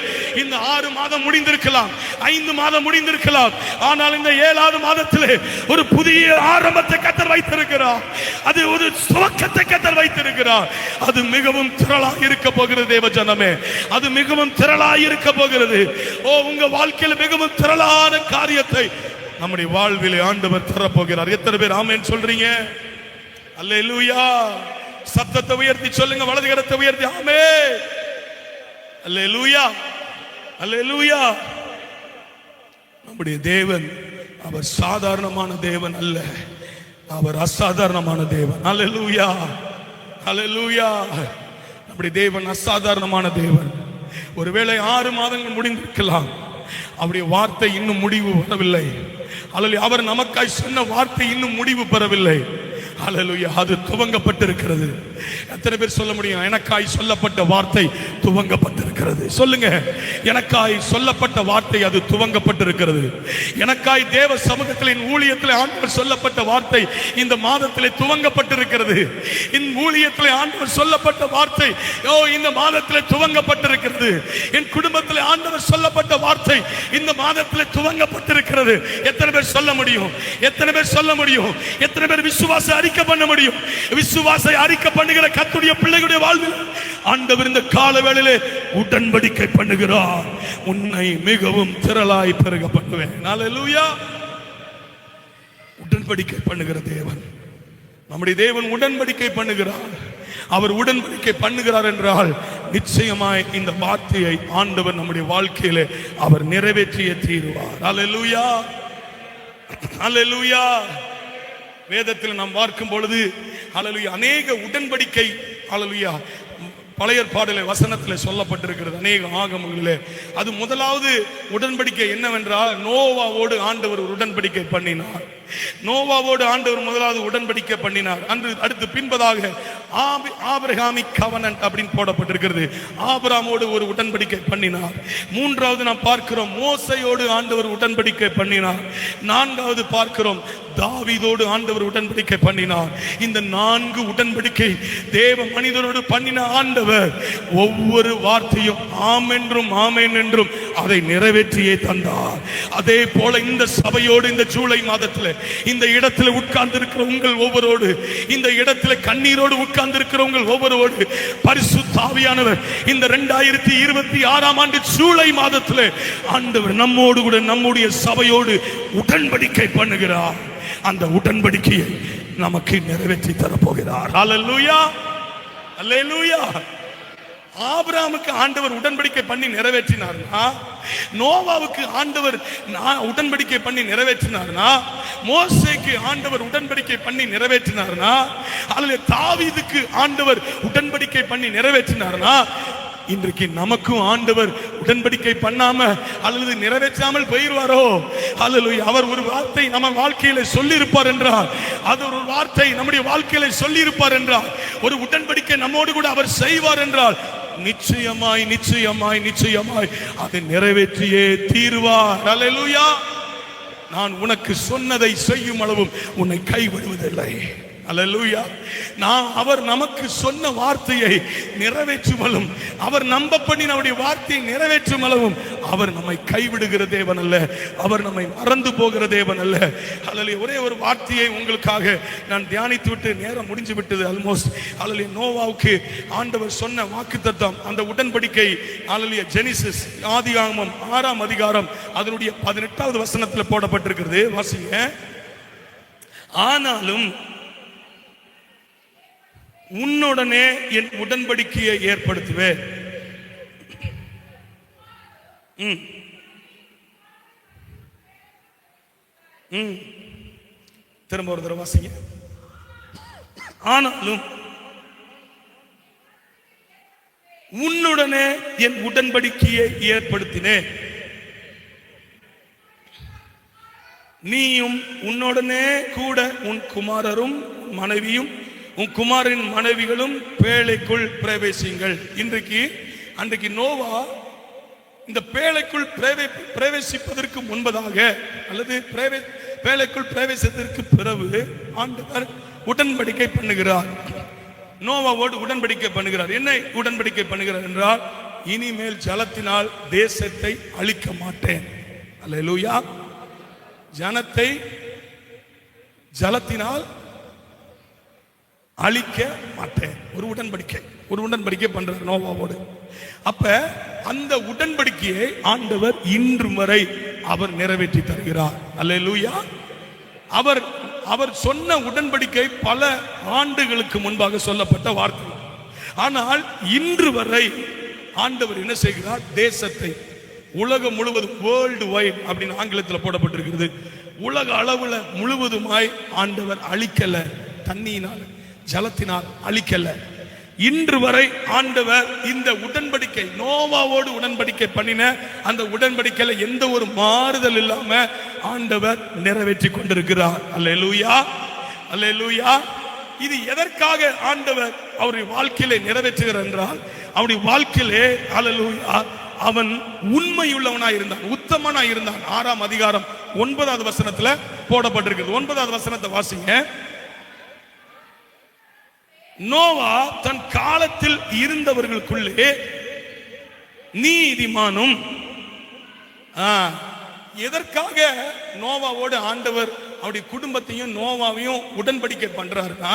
இந்த 6 மாதம் முடிந்திருக்கலாம், 5 மாதம் முடிந்திருக்கலாம், ஆனால் இந்த 7வது மாதத்திலே ஒரு புதிய ஆரம்பத்தை கர்த்தர் வைத்திருக்கிறார். அது ஒரு துவக்கத்தை கர்த்தர் வைத்திருக்கிறார். அது மிகவும் திரளாய் இருக்க போகிறது தேவ ஜனமே, அது மிகவும் திரளாய் இருக்க போகிறது. ஓ, உங்க வாழ்க்கையில் மிகவும் திரளான காரியத்தை நம்முடைய வாழ்விலே ஆண்டவர் தரப்போகிறார். எத்தனை பேர் ஆமென் சொல்றீங்க? அல்லேலூயா. சத்தத்தை உயர்த்தி சொல்லுங்க, வலது கரத்தை உயர்த்தி ஆமென். அல்லேலூயா, அல்லேலூயா. நம்முடைய தேவன் அவர் சாதாரணமான தேவன் அல்ல, அவர் அசாதாரணமான தேவன். அல்லேலூயா, அல்லேலூயா. நம்முடைய தேவன் அசாதாரணமான தேவன். ஒருவேளை 6 மாதங்கள் முடிந்திருக்கலாம், அவருடைய வார்த்தை இன்னும் முடிவு வரவில்லை. அல்லேலூயா. அவர் நமக்காய் சொன்ன வார்த்தை இன்னும் முடிவு பெறவில்லை. அல்லேலூயா. அது துவங்கப்பட்டிருக்கிறது. எத்தனை பேர் சொல்ல முடியும்? எனக்காய் சொல்லப்பட்ட வார்த்தை துவங்கப்பட்டிருக்கிறது. சொல்லுங்க, எனக்காய் சொல்லப்பட்ட வார்த்தை அது துவங்கப்பட்டிருக்கிறது. எனக்காய் தேவ சமூகத்தில் என் ஊழியத்தில் ஆண்டவர் சொல்லப்பட்ட வார்த்தை இந்த மாதத்திலே துவங்கப்பட்டிருக்கிறது. என் ஊழியத்தில் ஆண்டவர் சொல்லப்பட்ட வார்த்தை இந்த மாதத்திலே துவங்கப்பட்டிருக்கிறது. என் குடும்பத்தில் ஆண்டவர் சொல்லப்பட்ட வார்த்தை இந்த மாதத்திலே துவங்கப்பட்டிருக்கிறது. எத்தனை பேர் சொல்ல முடியும்? எத்தனை பேர் சொல்ல முடியும்? எத்தனை பேர் விசுவாச அறிக்கை பண்ண முடியும்? விசுவாச அறிக்கை பண்ணுகிற கர்த்தருடைய பிள்ளைகளுடைய வாழ்வில் ஆண்டவர் இந்த கால வேளையிலே உடன்படிக்கை பண்ணுகிறார். உன்னை மிகவும் திரளாய் பெருக பண்ணுவேன். அல்லேலூயா. உடன்படிக்கை பண்ணுகிற தேவன், நம்முடைய தேவன் உடன்படிக்கை பண்ணுகிறார். அவர் உடன்படிக்கை பண்ணுகிறார் என்றால் நிச்சயமாய் இந்த வார்த்தையை ஆண்டவர் நம்முடைய வாழ்க்கையிலே அவர் நிறைவேற்றியே தீருவார். அல்லேலூயா, அல்லேலூயா. வேதத்தில் நாம் பார்க்கும் பொழுது அல்லேலூயா அநேக உடன்படிக்கை அல்லேலூயா பழைய ஏற்பாடிலே வசனத்திலே சொல்லப்பட்டிருக்கிறது. அநேக ஆகமங்களிலே அது முதலாவது உடன்படிக்கை என்னவென்றால் நோவாவோடு ஆண்டவர் உடன்படிக்கை பண்ணினார். நோவாவோடு ஆண்டவர் முதலாவது உடன்படிக்கை பண்ணினார். அடுத்து பின்பதாக ஆபிரகாமிக் கவனன்ட் அப்படின்னு போடப்பட்டிருக்கிறது. ஆபிரகாமோடு ஒரு உடன்படிக்கை பண்ணினார். மூன்றாவது நாம் பார்க்கிறோம் மோசையோடு ஆண்டவர் உடன்படிக்கை பண்ணினார். நான்காவது பார்க்கிறோம் தாவீதோடு ஆண்டவர் உடன்படிக்கை பண்ணினார். இந்த 4 உடன்படிக்கை தேவ மனிதனோடு பண்ணின ஆண்டவர் ஒவ்வொரு வார்த்தையும் ஆம் என்றும் ஆமென் என்றும் அதை நிறைவேற்றியே தந்தார். அதே போல இந்த சபையோடு இந்த ஜூலை மாதத்தில் இந்த இடத்துல உட்கார்ந்து இருக்கிற உங்கள் ஒவ்வொருவரோடு, இந்த இடத்துல கண்ணீரோடு உட்கார்ந்து இருக்கிற உங்கள் ஒவ்வொருவரோடு பரிசுத்த ஆவியானவர் இந்த 2026ஆம் ஆண்டு ஜூலை மாதத்தில் ஆண்டவர் நம்மோடு கூட நம்முடைய சபையோடு உடன்படிக்கை பண்ணுகிறார். அந்த உடன்படிக்கையை நமக்கு நிறைவேற்றி தரப்போகிறார். ஹல்லேலூயா, ஹல்லேலூயா. ஆபிரகாமுக்கு ஆண்டவர் உடன்படிக்கை பண்ணி நிறைவேற்றினார்னா, நோவாவுக்கு ஆண்டவர் உடன்படிக்கை பண்ணி நிறைவேற்றினார்னா, மோசேக்கு ஆண்டவர் உடன்படிக்கை பண்ணி நிறைவேற்றினார்னா, அல்லது தாவீதுக்கு ஆண்டவர் உடன்படிக்கை பண்ணி நிறைவேற்றினார்னா, இன்றைக்கு நமக்கும் ஆண்டவர் உடன்படிக்கை பண்ணாம அல்லது நிறைவேற்றாமல் போயிருவாரோ? அல்லேலூயா. அவர் ஒரு வார்த்தை நம்ம வாழ்க்கையில சொல்லி இருப்பார் என்றால், அது ஒரு வார்த்தை நம்முடைய வாழ்க்கையில சொல்லி இருப்பார் என்றால், ஒரு உடன்படிக்கை நம்மோடு கூட அவர் செய்வார் என்றால், நிச்சயமாய் நிச்சயமாய் நிச்சயமாய் அதை நிறைவேற்றியே தீர்வார். அல்லேலூயா. நான் உனக்கு சொன்னதை செய்யும் அளவும் உன்னை கைவிடுவதில்லை. அல்லேலூயா. அவர் நமக்கு சொன்ன வார்த்தையை நிறைவேற்றுமலும், அவர் நம்ப பண்ணி நம்முடைய வார்த்தையை நிறைவேற்றுமளவும் அவர் நம்மை கைவிடுகிற தேவன் அல்ல, அவர் நம்மை மறந்து போகிற தேவன் அல்ல. அல்லேலூயா. ஒரே ஒரு வார்த்தையை உங்களுக்காக நான் தியானித்து விட்டு நேரம் முடிஞ்சு விட்டது ஆல்மோஸ்ட். அல்லேலூயா. நோவாவுக்கு ஆண்டவர் சொன்ன வாக்குத்தத்தம், அந்த உடன்படிக்கை, அல்லேலூயா, ஜெனிசிஸ் ஆதியாகமம் 6ஆம் அதிகாரம் அதனுடைய 18வது வசனத்தில் போடப்பட்டிருக்கிறது. வாசிங்க. ஆனாலும் உன்னுடனே என் உடன்படிக்கையை ஏற்படுத்துவேன். திரும்ப ஒரு தடவை வாசிங்க. ஆனாலும் உன்னுடனே என் உடன்படிக்கையை ஏற்படுத்தினேன், நீயும் உன்னுடனே கூட உன் குமாரரும் மனைவியும் உன் குமாரின் மனைவிகளும் பேழைக்குள் பிரவேசிங்கள். அன்றைக்கு நோவா இந்த பேழைக்குள் பிரவேசிப்பதற்கு முன்பதாக அல்லது பேழைக்குள் பிரவேசிப்பதற்கு பிறகு ஆண்டவர் உடன்படிக்கை பண்ணுகிறார். நோவாவோடு உடன்படிக்கை பண்ணுகிறார். என்ன உடன்படிக்கை பண்ணுகிறார் என்றால், இனிமேல் ஜலத்தினால் தேசத்தை அழிக்க மாட்டேன். அல்லேலூயா. ஜனத்தை ஜலத்தினால் அழிக்க மாட்டேன். ஒரு உடன்படிக்கை பண்றார் நோவாவோடு. அப்ப அந்த உடன்படிக்கையை ஆண்டவர் இன்று வரை அவர் நிறைவேற்றி தருகிறார். அல்லேலூயா. அவர் சொன்ன உடன்படிக்கை பல ஆண்டுகளுக்கு முன்பாக சொல்லப்பட்ட வார்த்தை. ஆனால் இன்று வரை ஆண்டவர் என்ன செய்கிறார்? தேசத்தை உலகம் முழுவதும், வேர்ல்டு வைட் அப்படின்னு ஆங்கிலத்தில் போடப்பட்டிருக்கிறது, உலக அளவுல முழுவதுமாய் ஆண்டவர் அழிக்கல. தண்ணியினால் ஜலத்தினால் அழிக்கல. இன்று வரை ஆண்டவர் இந்த உடன்படிக்கை, நோவாவோடு உடன்படிக்கை பண்ணின அந்த உடன்படிக்கையில எந்த ஒரு மாறுதல் இல்லாம ஆண்டவர் நிறைவேற்றி கொண்டிருக்கிறார். அல்லேலூயா, அல்லேலூயா. இது எதற்காக ஆண்டவர் அவருடைய வாழ்க்கையிலே நிறைவேற்றுகிறார் என்றால், அவருடைய வாழ்க்கையிலே அல்லேலூயா அவன் உண்மையுள்ளவனாய் இருந்தான், உத்தமனாய் இருந்தான். 6ஆம் அதிகாரம் 9வது வசனத்துல போடப்பட்டிருக்கிறது. 9வது வசனத்தை வாசிங்க. நோவா தன் காலத்தில் இருந்தவர்களுக்குள்ளே நீதிமானும். எதற்காக நோவாவோடு ஆண்டவர் அவருடைய குடும்பத்தையும் நோவாவையும் உடன்படிக்கை பண்றாருன்னா,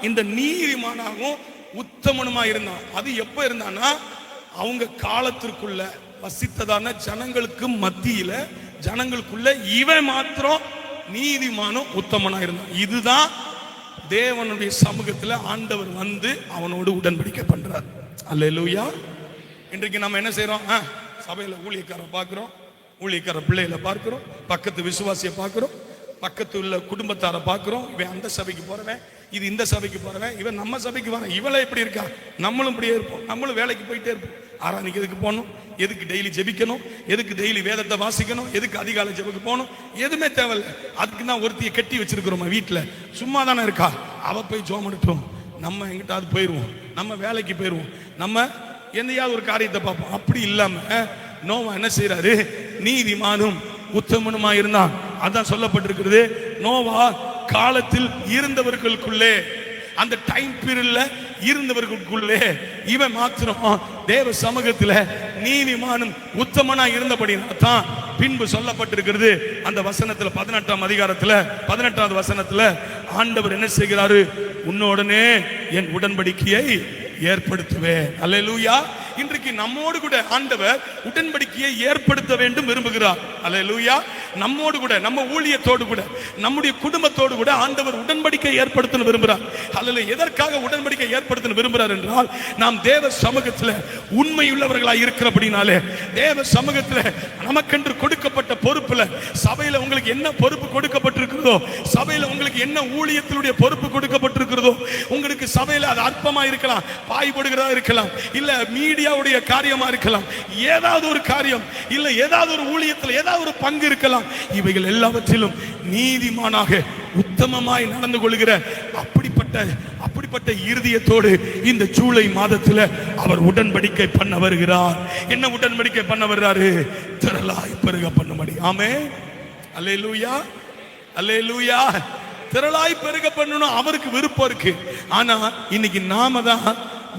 இந்த நீதிமானாகவும் உத்தமனுமா இருந்தான். அது எப்ப இருந்தான்னா, அவங்க காலத்திற்குள்ள வசித்ததான ஜனங்களுக்கு மத்தியில, ஜனங்களுக்குள்ள இவன் மாத்திரம் நீதிமானும் உத்தமனா இருந்தான். இதுதான் தேவனுடைய சமூகத்தில் ஆண்டவர் வந்து அவனோடு உடன்படிக்கை பண்றார். அல்லேலூயா. இன்றைக்கு நம்ம என்ன செய்யறோம்? சபையில ஊழியக்காரரை பார்க்கிறோம், ஊழியக்கார பிள்ளைகளை பார்க்கிறோம், பக்கத்து விசுவாசியை பார்க்கிறோம், பக்கத்து உள்ள குடும்பத்தாரை பார்க்கிறோம். இவன் அந்த சபைக்கு போறவன், இது இந்த சபைக்கு போறவன், இவன் நம்ம சபைக்கு வரேன், இவளை எப்படி இருக்கா, நம்மளும் இப்படியே இருப்போம். நம்மளும் வேலைக்கு போயிட்டே இருப்போம். ஆராதனைக்கு எதுக்கு போகணும், எதுக்கு டெய்லி ஜெபிக்கணும், எதுக்கு டெய்லி வேதத்தை வாசிக்கணும், எதுக்கு அதிகாலை ஜெபக்கு போகணும், எதுவுமே தேவையில்லை. அதுக்கு தான் ஒருத்தியை கட்டி வச்சிருக்கிறோம் வீட்டில், சும்மா தானே இருக்கா, அவ போய் ஜோம் எடுப்போம், நம்ம எங்கிட்டாவது போயிடுவோம், நம்ம வேலைக்கு போயிடுவோம், நம்ம எந்தையாவது ஒரு காரியத்தை பார்ப்போம். அப்படி இல்லாம நோவா என்ன செய்யறாரு? நீதிமானும் உத்தமனுமாய் இருந்தான். அதான் சொல்லப்பட்டிருக்கிறது, நோவா காலத்தில் இருந்தவர்களுக்குள்ளே, அந்த டைம் பீரியட்ல இருந்தவர்களுக்குள்ளே இவன் மாத்திரம் தேவ சமூகத்தில் நீதிமானும் உத்தமனா இருந்தபடினா தான் பின்பு சொல்லப்பட்டிருக்கிறது. அந்த வசனத்துல 18ஆம் அதிகாரத்துல 18வது வசனத்துல ஆண்டவர் என்ன செய்கிறாரு? உன்னோடனே என் உடன்படிக்கையை ஏற்படுத்துவேன். அல்லேலூயா. இன்றைக்கு நம்மோடு கூட ஆண்டவர் உடன்படிக்கையை ஏற்படுத்த வேண்டும் விரும்புகிறார். அல்லேலூயா. நம்மோடு கூட, நம்ம ஊழியத்தோடு கூட, நம்முடைய குடும்பத்தோடு கூட ஆண்டவர் உடன்படிக்கை ஏற்படுத்த விரும்புகிறார். அல்லேலூயா. எதற்காக உடன்படிக்கை ஏற்படுத்த விரும்புகிறார் என்றால், நாம் தேவ சமூகத்தில் உண்மையுள்ளவர்களாய் இருக்கிறபடினாலே, தேவ சமூகத்தில் நமக்கென்று கொடுக்கப்பட்ட பொறுப்புல, சபையில உங்களுக்கு என்ன பொறுப்பு கொடுக்கப்பட்டிருக்கிறதோ, சபையில உங்களுக்கு என்ன ஊழியத்தினுடைய பொறுப்பு கொடுக்கப்பட்டிருக்கிறதோ, உங்களுக்கு சபையில அது அற்பமா இருக்கலாம், பாய் போடுகிறதா இருக்கலாம், இல்ல மீடியாவுடைய காரியமா இருக்கலாம், ஏதாவது ஒரு காரியம், இல்ல ஏதாவது ஒரு ஊழியத்தில் ஏதாவது ஒரு பங்கு இருக்கலாம். இவைகள் எல்லாவற்றிலும் நீதிமானாக உத்தமமாய் நடந்து கொள்கிற அப்படிப்பட்ட இருதயத்தோடு இந்த ஜூலை மாதத்தில் அவர் உடன்படிக்கை பண்ண வருகிறார். என்ன உடன்படிக்கை பண்ண வருகிறாரு? திரளாய் பெருக பண்ணும்படி. ஆமென். அல்லேலூயா, அல்லேலூயா. திரளாய் பெருக பண்ணணும் அவருக்கு விருப்பம் இருக்கு. ஆனா இன்னைக்கு நாம தான்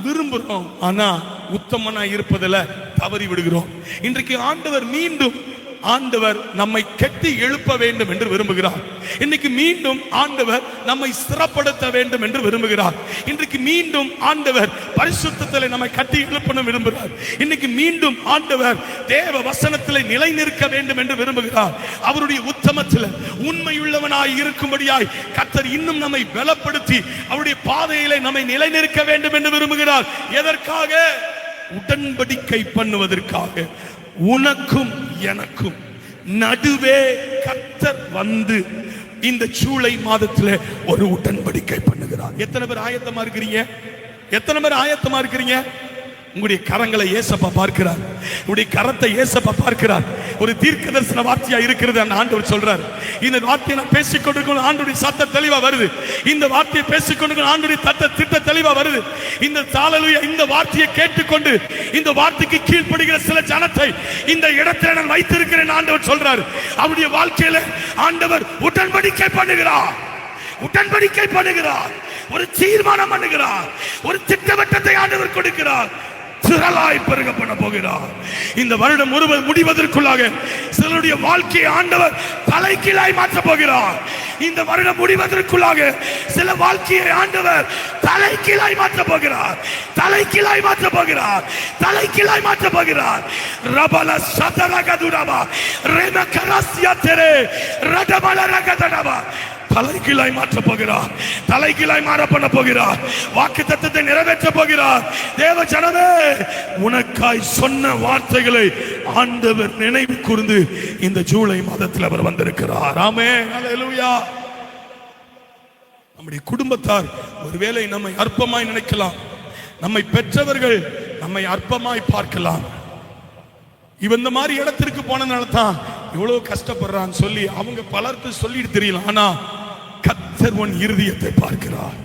விரும்புறோம், ஆனா உத்தமனா இருப்பதில் தவறி விடுகிறோம். இன்றைக்கு ஆண்டவர் நம்மை கட்டி எழுப்ப வேண்டும் என்று விரும்புகிறார். இன்னைக்கு மீண்டும் ஆண்டவர் நம்மை ஸ்திரப்படுத்த வேண்டும் என்று விரும்புகிறார். இன்றைக்கு மீண்டும் ஆண்டவர் பரிசுத்தத்தில் நம்மை கட்டி எழுப்பணும் விரும்புகிறார். இன்னைக்கு மீண்டும் ஆண்டவர் தேவ வசனத்தில் நிலை நிற்க வேண்டும் என்று விரும்புகிறார். அவருடைய உத்தமத்தில் உண்மையுள்ளவனாய் இருக்கும்படியாய் கர்த்தர் இன்னும் நம்மை பலப்படுத்தி அவருடைய பாதையிலே நம்மை நிலை நிற்க வேண்டும் என்று விரும்புகிறார். எதற்காக? உடன்படிக்கை பண்ணுவதற்காக. உனக்கும் எனக்கும் நடுவே கர்த்தர் வந்து இந்த ஜூலை மாதத்தில் ஒரு உடன்படிக்கை பண்ணுகிறார். எத்தனை பேர் ஆயத்தமா இருக்கிறீங்க? எத்தனை பேர் ஆயத்தமா இருக்கிறீங்க? உங்களுடைய கரங்களை ஏசப்பா பார்க்கிறார், உங்களுடைய கரத்தை ஏசப்பா பார்க்கிறார். ஒரு தீர்க்க தரிசன வார்த்தையா இருக்கிறது. அந்த ஆண்டவர் சொல்றார், இந்த வார்த்தையை நான் பேசிக்கொண்டிருக்கும் ஆண்டுடைய சத்த தெளிவா வருது. இந்த வார்த்தையை பேசிக்கொண்டிருக்கும் ஆண்டுடைய திட்ட தெளிவா வருது. இந்த ஹல்லேலூயா, இந்த வார்த்தையை கேட்டுக்கொண்டு இந்த வார்த்தைக்கு கீழ்ப்படுகிற சில ஜனத்தை இந்த இடத்தில் நான் வைத்திருக்கிறேன். ஆண்டவர் சொல்றார், அவருடைய வாழ்க்கையில ஆண்டவர் உடன்படிக்கை பண்ணுகிறார், உடன்படிக்கை பண்ணுகிறார், ஒரு தீர்மானம் பண்ணுகிறார், ஒரு திட்டவட்டத்தை ஆண்டவர் கொடுக்கிறார். திரளாய் பெருக பண்ண போகிறார். இந்த வருடம் முடிவதற்குள்ளாக சிலருடைய வாழ்க்கையை ஆண்டவர் தலைகீழாய் மாற்ற போகிறார். இந்த வருடம் முடிவதற்குள்ளாக சில வாழ்க்கையை ஆண்டவர் தலைகீழாய் மாற்ற போகிறார், தலைகீழாய் மாற்ற போகிறார், தலைகீழாய் மாற்ற போகிறார். ரபல சதரகதுரபா ரெமகரஸ்யா தெரே ரடமலரகதடபா தலைகீழாய் மாற்ற போகிறார், தலைகீழாய் மாற பண்ண போகிறார். வாக்குத்தத்தத்தை நிறைவேற்ற போகிறார். தேவ ஜனமே, உனக்காய் சொன்ன வார்த்தைகளை ஆண்டவர் நினைவு கூர்ந்து இந்த ஜூலை மாதத்தில் அவர் வந்திருக்கிறார். ஆமென், ஹல்லேலூயா. நம்முடைய குடும்பத்தார் ஒருவேளை நம்மை அற்பமாய் நினைக்கலாம், நம்மை பெற்றவர்கள் நம்மை அற்பமாய் பார்க்கலாம். இவன் இந்த மாதிரி இடத்திற்கு போனதுனால தான் இவ்வளவு கஷ்டப்படுறான்னு சொல்லி அவங்க பலருக்கு சொல்லிட்டு தெரியலாம். ஆனா கர்த்தர் உன் இருதயத்தை பார்க்கிறார்.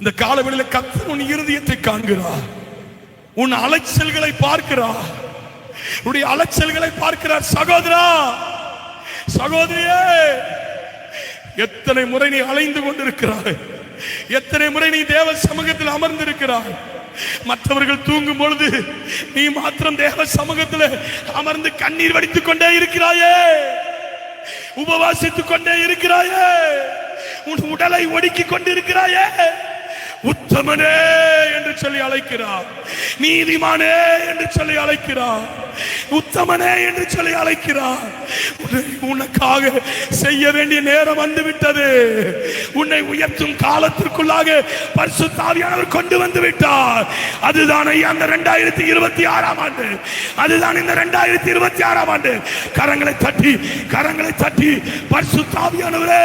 இந்த காலவெளியில் கர்த்தர் உன் இருதயத்தை காண்கிறார், உன் அலைச்சல்களை பார்க்கிறார், உன்னுடைய அலைச்சல்களை பார்க்கிறார். சகோதரா, சகோதரியே, எத்தனை முறை நீ அலைந்து கொண்டிருக்கிறாய், எத்தனை முறை நீ தேவ சமூகத்தில் அமர்ந்திருக்கிறாய். மற்றவர்கள் தூங்கும் பொழுது நீ மாத்திரம் தேவ சமூகத்தில் அமர்ந்து கண்ணீர் வடித்துக் கொண்டே இருக்கிறாயே, உபவாசித்துக் கொண்டே இருக்கிறாயே, உன் உடலை ஒடுக்கிக் கொண்டிருக்கிறாயே. உத்தமனே என்று சொல்லி அழைக்கிறார், நீதிமானே என்று சொல்லி அழைக்கிறார், உத்தமனே என்று சொல்லி அழைக்கிறார். உனக்காக செய்ய வேண்டிய நேரம் வந்துவிட்டது. உன்னை உயர்த்தும் காலத்திற்குள்ளாக பரிசுத்த ஆவியானவர் கொண்டு வந்து விட்டார். அதுதான் அந்த 2026ஆம் ஆண்டு, அதுதான் இந்த 2026ஆம் ஆண்டு. கரங்களை தட்டி, கரங்களை தட்டி, பரிசுத்த ஆவியானவரே,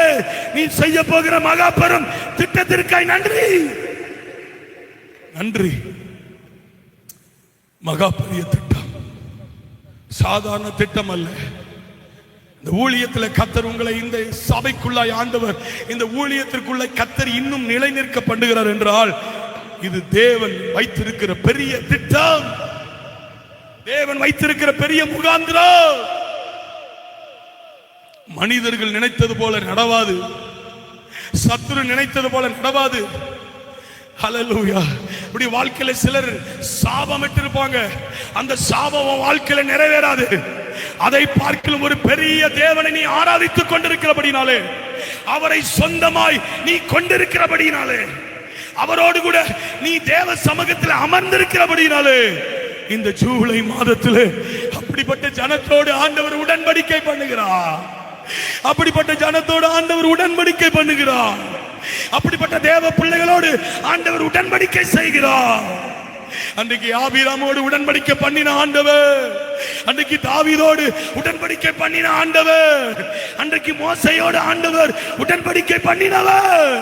நீ செய்ய போகிற மகா பெரும் திட்டத்திற்காய் நன்றி, நன்றி. மகா பெரிய திட்டம், சாதாரண திட்டம் அல்ல. இந்த ஊழியத்தில் கர்த்தர் உங்களை இந்த சபைக்குள்ளாய் ஆண்டவர் இந்த ஊழியத்திற்குள்ள கர்த்தர் இன்னும் நிலை நிற்க பண்ணுகிறார் என்றால் இது தேவன் வைத்திருக்கிற பெரிய திட்டம், தேவன் வைத்திருக்கிற பெரிய முகாந்திரம். மனிதர்கள் நினைத்தது போல நடவாது, சத்துரு நினைத்தது போல நடவாது. ஹல்லேலூயா. இப்படி வாழ்க்கையில சிலர் சாபமிட்டு இருப்பாங்க, அந்த சாபம் வாழ்க்கையில நிறைவேறாது. அதை பார்க்கலும் ஒரு பெரிய தேவனை நீ ஆராதித்துக் கொண்டிருக்கிறபடினாலே, அவரை சொந்தமாய் நீ கொண்டிருக்கிறபடினாலே, அவரோடு கூட நீ தேவ சமூகத்தில் அமர்ந்திருக்கிறபடினாலே, இந்த ஜூலை மாதத்தில் அப்படிப்பட்ட ஜனத்தோடு ஆண்டவர் உடன்படிக்கை பண்ணுகிறார். அப்படிப்பட்ட ஜனத்தோடு ஆண்டவர் உடன்படிக்கை பண்ணுகிறார். அப்படிப்பட்ட தேவ பிள்ளைகளோடு ஆண்டவர் உடன்படிக்கை செய்கிறார். அன்றைக்கு ஆபிரகாமோடு உடன்படிக்கை பண்ணின ஆண்டவர், அன்றைக்கு தாவீதோடு உடன்படிக்கை பண்ணின ஆண்டவர், அன்றைக்கு மோசேயோடு ஆண்டவர் உடன்படிக்கை பண்ணினவர்.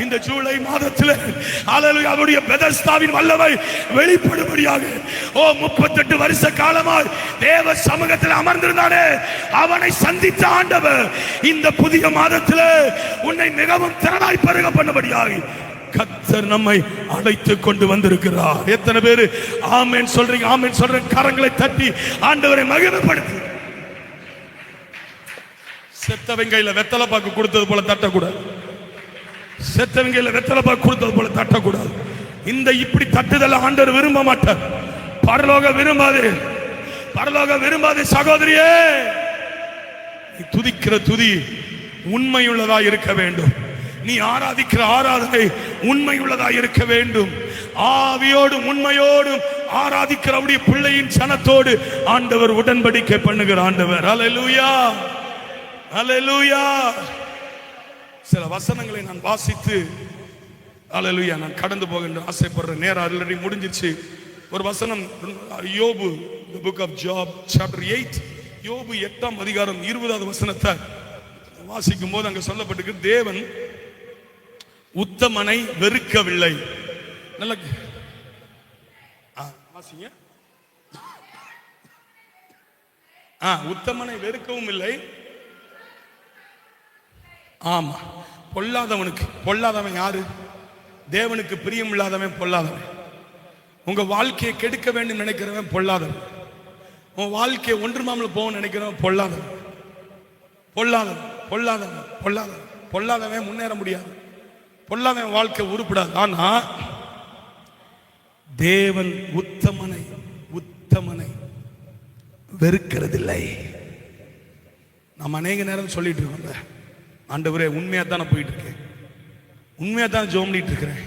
இந்த ஜூலை மாதத்தில் ஹல்லேலூயா அவருடைய பெதஸ்தாவின் வல்லமை வெளிப்படும்படியாக 38 வருஷ காலமாய் தேவ சமூகத்தில் அமர்ந்திருந்தானே, அவனை சந்தித்த ஆண்டவர் இந்த புதிய மாதத்தில் உன்னை மிகவும் திரளாய் பெருக பண்ணபடியாக கர்த்தர் நம்மை அழைத்துக் கொண்டு வந்திருக்கிறார். எத்தனை பேரு ஆமென் சொல்றீங்க? ஆமென் சொல்றேன். கரங்களை தட்டி ஆண்டவரை மகிமைப்படுத்து. செத்தவன் கையில வெத்தலை பாக்கு கொடுத்தது போல தட்டக்கூடாது. செத்தவன் கையில வெத்தலை பாக்கு கொடுத்தது போல தட்டக்கூடாது. இந்த இப்படி தட்டுதல் ஆண்டவர் விரும்ப மாட்டார். பரலோக விரும்பாது, பரலோக விரும்பாது. சகோதரியே, நீ துதிக்கிற துதி உண்மையுள்ளதா இருக்க வேண்டும். நீ ஆராதிக்கிற ஆராதனை உண்மையுள்ளதா இருக்க வேண்டும். ஆவியோடும் உண்மையோடும் ஆராதிக்கிறவருடைய பிள்ளையின் சனத்தோடு ஆண்டவர் உடன்படிக்கை பண்ணுகிற ஆண்டவர். அல்லேலூயா, அல்லேலூயா. சில வசனங்களை நான் வாசித்து அல்லேலூயா நான் கடந்து போகின்ற ஆசைப்படுற நேரம் ஆல்ரெடி முடிஞ்சிச்சு. ஒரு வசனம் யோபு, the book of Job chapter 8, யோபு 8ஆம் அதிகாரம் 20வது வசனத்தை வாசிக்கும் போது அங்க சொல்லப்பட்டிருக்கு, தேவன் உத்தமனை வெறுக்கவில்லை. நல்ல வாசிங்க. உத்தமனை வெறுக்கவும் இல்லை. ஆமா, பொல்லாதவனுக்கு, பொல்லாதவன் யாரு? தேவனுக்கு பிரியம் இல்லாதவன் பொல்லாதவன். உங்க வாழ்க்கையை கெடுக்க வேண்டும் நினைக்கிறவன் பொல்லாதவன். உன் வாழ்க்கையை ஒன்றுமாமல் போக நினைக்கிறவன் பொல்லாதவன். பொல்லாதவன், பொல்லாதவன், பொல்லாதவன், பொல்லாதவன் முன்னேற முடியாது. பொல்லாதவன் வாழ்க்கை உருப்படாது. ஆனா தேவன் உத்தமனை, உத்தமனை வெறுக்கிறதில்லை. நம்ம அநேக நேரம் சொல்லிட்டு இருக்கோம், ஆண்டவரே உண்மையா தானே போயிட்டு இருக்கேன், உண்மையா தானே ஜெபம் பண்ணிட்டு இருக்கிறேன்,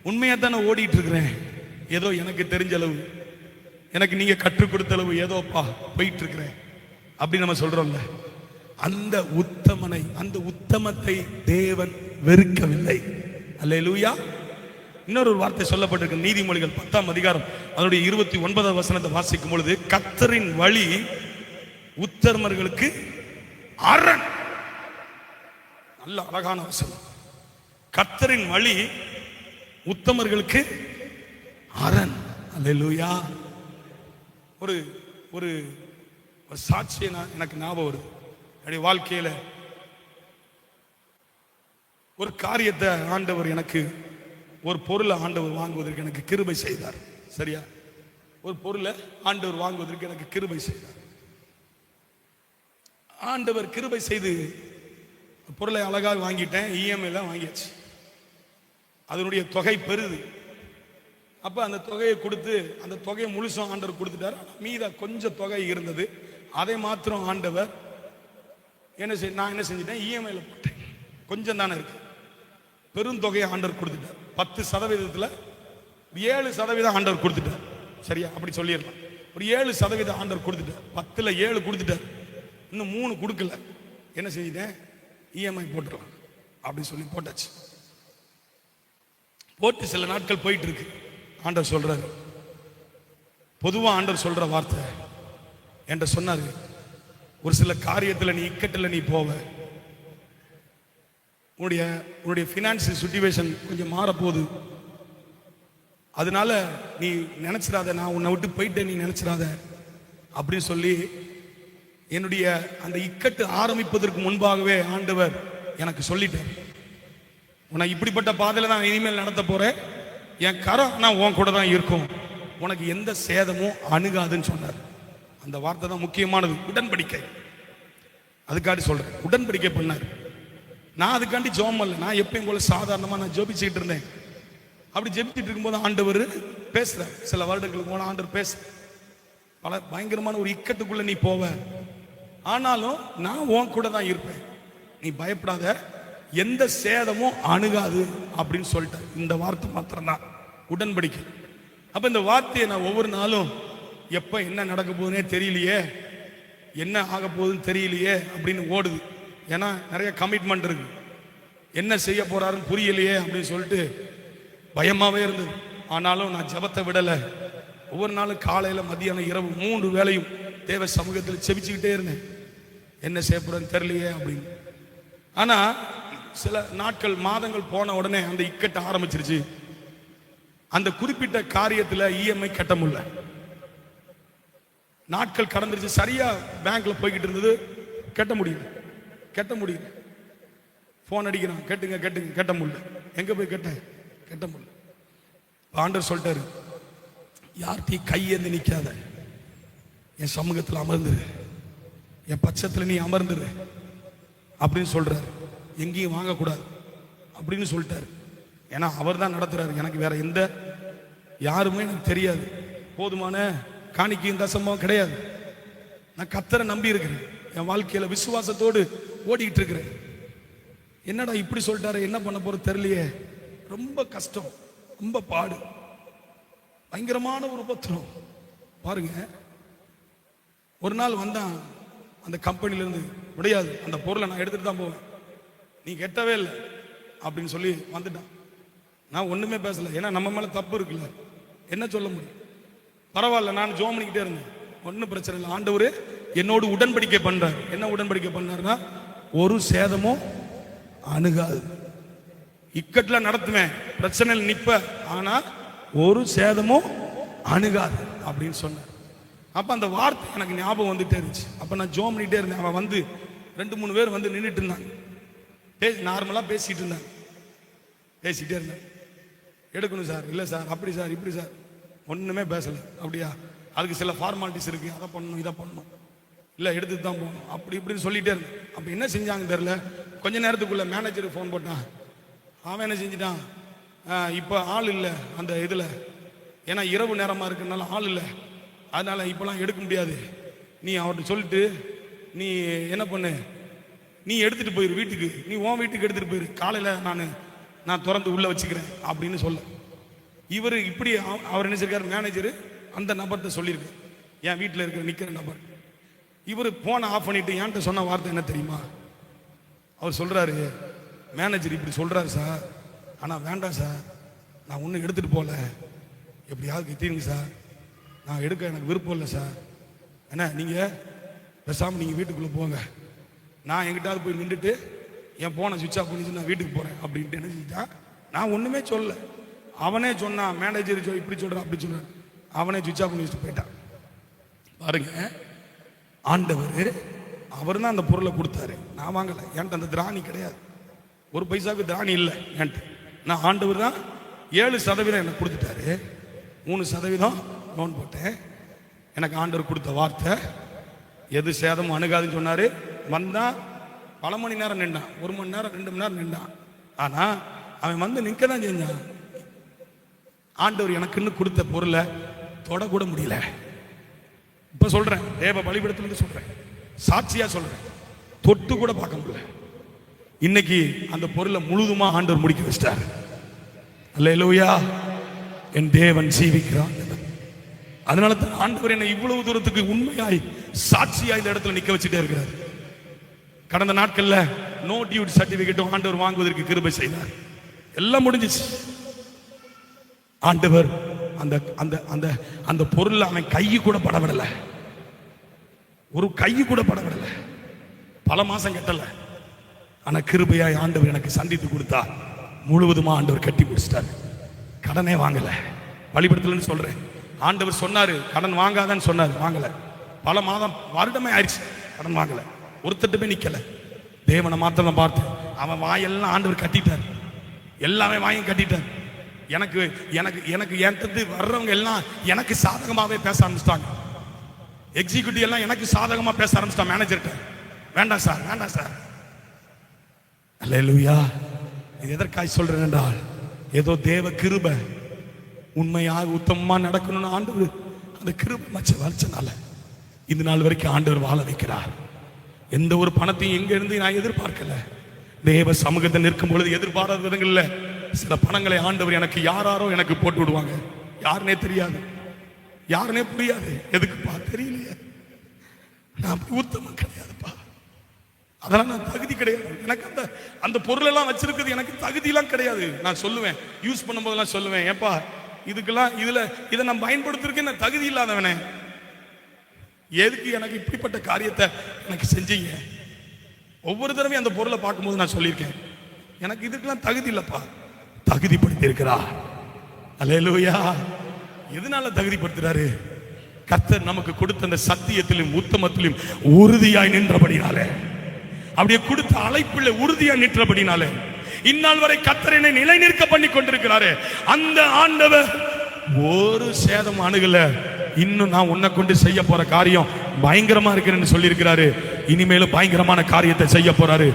உண்மையா தானே ஓடிட்டு இருக்கிறேன், ஏதோ எனக்கு தெரிஞ்ச அளவு, எனக்கு நீங்க கற்றுக் கொடுத்த அளவு ஏதோப்பா போயிட்டு இருக்கிறேன் அப்படி நம்ம சொல்றோம்ல. அந்த உத்தமனை, அந்த உத்தமத்தை தேவன் வெறுக்கவில்லை. அல்லேலூயா. இன்னொரு வார்த்தை சொல்லப்பட்டிருக்கு நீதிமொழிகள் 10ஆம் அதிகாரம் அதனுடைய 29வது வசனத்தை வாசிக்கும் பொழுது, கர்த்தரின் வழி உத்தமர்களுக்கு அரண். நல்ல அழகான வசனம். கர்த்தரின் வழி உத்தமர்களுக்கு அரண். அல்லேலூயா. ஒரு ஒரு சாட்சியை எனக்கு ஞாபகம் வருது. என்னுடைய வாழ்க்கையில ஒரு காரியத்தை ஆண்டவர் எனக்கு, ஒரு பொருளை ஆண்டவர் வாங்குவதற்கு எனக்கு கிருபை செய்தார். சரியா? ஒரு பொருளை ஆண்டவர் வாங்குவதற்கு எனக்கு கிருபை செய்தார். ஆண்டவர் கிருபை செய்து பொருளை அழகாக வாங்கிட்டேன். இஎம்ஐல வாங்கியாச்சு. அதனுடைய தொகை பெருது. அப்ப அந்த தொகையை கொடுத்து, அந்த தொகையை முழுசும் ஆண்டவர் கொடுத்துட்டார். மீத கொஞ்சம் தொகை இருந்தது, அதை மாத்திரம் ஆண்டவர் நான் என்ன செஞ்சிட்டேன், இஎம்ஐல போட்டேன். கொஞ்சம் தானே இருக்கு, பெரும் தொகையை ஆண்டவர் கொடுத்துட்டார். 10% 7% ஆண்டவர் கொடுத்துட்டார். சரியா? அப்படி சொல்லிடலாம். ஒரு 7% ஆண்டவர் கொடுத்துட்டார். 10ல் 7 கொடுத்துட்டார். இன்னும் 3 கொடுக்கல. என்ன செஞ்சிட்டேன், இஎம்ஐ போட்டுடலாம் அப்படி சொல்லி போட்டாச்சு. போட்டு சில நாட்கள் போயிட்டு இருக்கு. ஆண்டவர் சொல்றாரு, பொதுவா ஆண்டவர் சொல்ற வார்த்தை என்கிட்ட சொன்னாரு, ஒரு சில காரியத்தில் நீ இக்கட்டில் நீ போவ, உன்னுடைய ஃபினான்சியல் சிச்சுவேஷன் கொஞ்சம் மாறப்போகுது, அதனால நீ நினைச்சிடாத, நான் உன்னை விட்டு போயிட்டேன் நீ நினைச்சிடாத அப்படின்னு சொல்லி என்னுடைய அந்த இக்கட்டு ஆரம்பிப்பதற்கு முன்பாகவே ஆண்டவர் எனக்கு சொல்லிட்டார், உன்னை இப்படிப்பட்ட பாதையில தான் இனிமேல் நடத்த போறேன், என் கரம் நான் உன் கூட தான் இருக்கும், உனக்கு எந்த சேதமும் அணுகாதுன்னு சொன்னார். அந்த வார்த்தை தான் முக்கியமானது, உடன்படிக்கை. அதுக்காண்டி சொல்றேன், உடன்படிக்கை பண்ணார். நான் அதுக்காண்டி ஜெபம் பண்ணல, நான் எப்பயும் போல சாதாரணமா நான் ஜெபிச்சுக்கிட்டு இருந்தேன். அப்படி ஜெபிச்சுட்டு இருக்கும்போது ஆண்டவர் பேசுற, சில வருடங்களுக்கு போன ஆண்டவர் பேச, பல பயங்கரமான ஒரு இக்கட்டுக்குள்ள நீ போவ, ஆனாலும் நான் உன் கூட தான் இருப்பேன், நீ பயப்படாத, எந்த சேதமும் அணுகாது அப்படின்னு சொல்லிட்டேன். இந்த வார்த்தை மாத்திரம்தான் உடன்படிக்கை. அப்ப இந்த வார்த்தையை நான் ஒவ்வொரு நாளும் எப்ப என்ன நடக்க போகுதுன்னே தெரியலையே, என்ன ஆக போகுதுன்னு தெரியலையே அப்படின்னு ஓடுது. ஏன்னா நிறைய கமிட்மெண்ட் இருக்கு, என்ன செய்ய போறாருன்னு புரியலையே அப்படின்னு சொல்லிட்டு பயமாவே இருந்தது. ஆனாலும் நான் ஜெபத்தை விடலை. ஒவ்வொரு நாளும் காலையில மதியானம் இரவு 3 வேளையும் தேவ சமூகத்தில் செபிச்சுக்கிட்டே இருந்தேன், என்ன செய்ய போறேன்னு தெரியலையே அப்படின்னு. ஆனா சில நாட்கள் மாதங்கள் போன உடனே அந்த இக்கட்ட ஆரம்பிச்சிருச்சு. அந்த குறிப்பிட்ட காரியத்துல இஎம்ஐ கட்ட முடியல, நாட்கள் கடந்துருச்சு. சரியா பேங்க்ல போய்கிட்டு இருந்தது, கட்ட முடியல. போன் அடிக்கிறான், கட்டுங்க கட்ட முடியல. எங்க போய் கட்ட முடியல. ஆண்டவர் சொல்லிட்டாரு, யார்கிட்டையும் கையேந்து நிக்காத, என் சமூகத்தில் அமர்ந்துரு, என் பட்சத்தில் நீ அமர்ந்துரு அப்படின்னு சொல்றாரு. எங்கேயும் வாங்கக்கூடாது அப்படின்னு சொல்லிட்டாரு. ஏன்னா அவர் தான் நடத்துறாரு, எனக்கு வேற எந்த யாருமே எனக்கு தெரியாது, போதுமான காணிக்கையும் தசமும் கிடையாது. நான் கர்த்தரை நம்பி இருக்கிறேன், என் வாழ்க்கையில விசுவாசத்தோடு ஓடிக்கிட்டு இருக்கிறேன். என்னடா இப்படி சொல்லிட்டாரு, என்ன பண்ண போறது தெரியலையே, ரொம்ப கஷ்டம், ரொம்ப பாடு, பயங்கரமான ஒரு உபத்திரம். பாருங்க, ஒரு நாள் வந்தான் அந்த கம்பெனில இருந்து, முடியாது அந்த பொருளை நான் எடுத்துட்டு தான் போவேன், நீ கெட்டவே இல்லை அப்படின்னு சொல்லி வந்துட்டான். நான் ஒண்ணுமே பேசல, ஏன்னா நம்ம மேல தப்பு இருக்குல்ல, என்ன சொல்ல முடியும். பரவாயில்ல, நான் ஜெபம் பண்ணிக்கிட்டே இருந்தேன், ஒன்னும் பிரச்சனை இல்லை. ஆண்டவர் என்னோடு உடன்படிக்கை பண்றார். என்ன உடன்படிக்கை பண்ணாருன்னா, ஒரு சேதமும் அணுகாது, இக்கட்டுல நடத்துவேன், பிரச்சனையில் நிப்ப, ஆனா ஒரு சேதமும் அணுகாது அப்படின்னு சொன்னார். அப்ப அந்த வார்த்தை எனக்கு ஞாபகம் வந்துட்டே இருந்துச்சு. அப்ப நான் ஜெபம் பண்ணிட்டே இருந்தேன். அவன் வந்து 2-3 பேர் வந்து நின்றுட்டு இருந்தாங்க, நார்மலா பேசிட்டு இருந்தாங்க, பேசிட்டே இருந்தேன். எடுக்கணும் சார், இல்லை சார், அப்படி சார், இப்படி சார், ஒண்ணுமே பேசல. அப்படியா, அதுக்கு சில ஃபார்மாலிட்டிஸ் இருக்கு, அதை பண்ணணும், இதை பண்ணணும், இல்லை எடுத்துட்டு தான் போகணும், அப்படி இப்படின்னு சொல்லிட்டே இருந்தேன். அப்ப என்ன செஞ்சாங்க தெரியல, கொஞ்ச நேரத்துக்குள்ள மேனேஜருக்கு ஃபோன் போட்டான். அவன் என்ன செஞ்சிட்டான், இப்போ ஆள் இல்லை அந்த இதில், ஏன்னா இரவு நேரமாக இருக்கிறதுனால ஆள் இல்லை, அதனால இப்போலாம் எடுக்க முடியாது, நீ அவர்கிட்ட சொல்லிட்டு நீ என்ன பண்ணு, நீ எடுத்துட்டு போயிரு வீட்டுக்கு, நீ உன் வீட்டுக்கு எடுத்துட்டு போயிரு, காலையில் நான் திறந்து உள்ள வச்சுக்கிறேன் அப்படின்னு சொல்ல. இவர் இப்படி அவர் என்ன செய்யறாரு, மேனேஜர் அந்த நபர்கிட்ட சொல்லியிருக்கு, என் வீட்டில் இருக்கிற நிற்கிற நபர். இவர் போனை ஆஃப் பண்ணிட்டு என்கிட்ட சொன்ன வார்த்தை என்ன தெரியுமா, அவர் சொல்றாரு, மேனேஜர் இப்படி சொல்றாரு சார், ஆனால் வேண்டாம் சார், நான் ஒன்றும் எடுத்துட்டு போகல, எப்படியாவது கத்திடுங்க சார், நான் எடுக்க எனக்கு விருப்பம் இல்லை சார், என்ன நீங்கள் பேசாமல் நீங்கள் வீட்டுக்குள்ளே போங்க, நான் எங்கிட்டாவது போய் நின்றுட்டு என் போனை சுவிட்ச் ஆஃப் பண்ணிச்சு நான் வீட்டுக்கு போகிறேன் அப்படின்ட்டு என்ன செஞ்சுட்டான். நான் ஒன்றுமே சொல்ல, அவனே சொன்னான், மேனேஜர் இப்படி சொல்கிறான் அப்படி சொல்கிறான், அவனே சுவிட்ச் ஆஃப் பண்ணி வச்சுட்டு போயிட்டான். பாருங்க, ஆண்டவர் அவர் தான் அந்த பொருளை கொடுத்தாரு, நான் வாங்கலை, என்கிட்ட அந்த திராணி கிடையாது, ஒரு பைசாவுக்கு திராணி இல்லை என்கிட்ட. நான் ஆண்டவர் தான் 7% எனக்கு கொடுத்துட்டாரு, 3% லோன் போட்டேன். எனக்கு ஆண்டவர் கொடுத்த வார்த்தை, எது சேதமும் அணுகாதுன்னு சொன்னாரு. வந்தா பல மணி நேரம் நின்றான், 1 மணி நேரம் 2 மணி நேரம் நின்றான். ஆனா அவன் வந்து நிற்க தான் செஞ்சான். ஆண்டவர் எனக்குன்னு கொடுத்த பொருளை தொடக்கூட முடியல. இப்ப சொல்றேன், தேவ பலிபீடத்திலிருந்து சொல்றேன், சாட்சியா சொல்றேன், தொட்டு கூட பார்க்க முடியல. இன்னைக்கு அந்த பொருளை முழுதுமா ஆண்டவர் முடிக்க வச்சிட்டார். அல்லேலூயா, என் தேவன் ஜீவிக்கிறான். அதனால தான் ஆண்டவர் என்னை இவ்வளவு தூரத்துக்கு உண்மையாய் சாட்சியா இந்த இடத்துல நிக்க வச்சுட்டே இருக்கிறார். கடந்த நாட்கள்ல நோ டியூட்டி சர்டிபிகேட்டும் ஆண்டவர் வாங்குவதற்கு கிருபை செய்தார். எல்லாம் முடிஞ்சிச்சு. ஆண்டவர் அந்த அந்த அந்த அந்த பொருள் அவன் கையை கூட படவிடல, ஒரு கையை கூட படவிடல, பல மாசம் கட்டல. ஆனா கிருபையாய் ஆண்டவர் எனக்கு சந்தித்து கொடுத்தா முழுவதுமா ஆண்டவர் கட்டி முடிச்சிட்டாரு. கடனே வாங்கல. பலிபீடத்திலிருந்து சொல்றேன், ஆண்டவர் சொன்னாரு கடன் வாங்காதன்னு சொன்னாரு, வாங்கல. பல மாதம் வருடமே ஆயிடுச்சு, கடன் வாங்கல, ஒருத்தட்டுமே நிக்கல. தேவனை மாத்திரம் பார்த்தேன், அவன் வாயெல்லாம் ஆண்டவர் கட்டிட்டார், எல்லாமே வாயும் கட்டிட்டார். எனக்கு எனக்கு எனக்கு என்கிட்ட வர்றவங்க எல்லாம் எனக்கு சாதகமாவே பேச ஆரம்பிச்சிட்டாங்க. எக்ஸிக்யூட்டிவ் எல்லாம் எனக்கு சாதகமா பேச ஆரம்பிச்சிட்டான் மேனேஜர்கிட்ட. வேண்டாம் சார், வேண்டாம் சார். அல்லேலூயா. இது எதற்காய் சொல்றேன் என்றால், ஏதோ தேவ கிருபை உண்மையாக உத்தமமா நடக்கணும்னு ஆண்டவர் அந்த கிருபை வச்சனால இந்த நாள் வரைக்கும் ஆண்டவர் வாழ வைக்கிறார். எந்த ஒரு பணத்தையும் எங்க இருந்து நான் எதிர்பார்க்கல. தேவ சமூகத்தை நிற்கும் பொழுது எதிர்பாராத விதங்கள்ல சில பணங்களை ஆண்டவர் எனக்கு யாரோ எனக்கு போட்டு விடுவாங்க. யாருனே தெரியாது, யாருனே புரியாது. எதுக்குப்பா தெரியலையே. நான் உத்தமம் கிடையாதுப்பா, அதெல்லாம் நான் தகுதி கிடையாது. எனக்கு அந்த அந்த பொருள் எல்லாம் வச்சிருக்கிறது எனக்கு தகுதி எல்லாம் கிடையாது. நான் சொல்லுவேன், யூஸ் பண்ணும் போதெல்லாம் சொல்லுவேன், ஏப்பா இதுக்கெல்லாம் இதை நான் பயன்படுத்திருக்கேன், நான் தகுதி இல்லாதவனே, எதுக்கு எனக்கு இப்படிப்பட்ட காரியத்தை எனக்கு செஞ்சீங்க? ஒவ்வொரு தடவையும் அந்த பொருளை பார்க்கும்போது நான் சொல்லியிருக்கேன், எனக்கு இதுக்கெல்லாம் தகுதி இல்லப்பா. தகுதிப்படுத்தி இருக்கிறார். அல்லேலூயா. எதனால தகுதிப்படுத்துறாரு? கர்த்தர் நமக்கு கொடுத்த அந்த சத்தியத்திலும் உத்தமத்திலும் உறுதியாய் நின்றபடினாலே, அப்படியே கொடுத்த அழைப்பில் உறுதியாய் நின்றபடினாலே இந்நாள் வரை கர்த்தர் என்னை நிலை நிற்க பண்ணி கொண்டிருக்கிறாரு. அந்த ஆண்டவர் ஒரு சேதம் அணுகல. இன்னும் நான் உன்னை கொண்டு செய்ய போற காரியம் பயங்கரமா இருக்கிறேன்னு சொல்லி இருக்கிறாரு. இனிமேலும் பயங்கரமான காரியத்தை செய்ய போறாரு,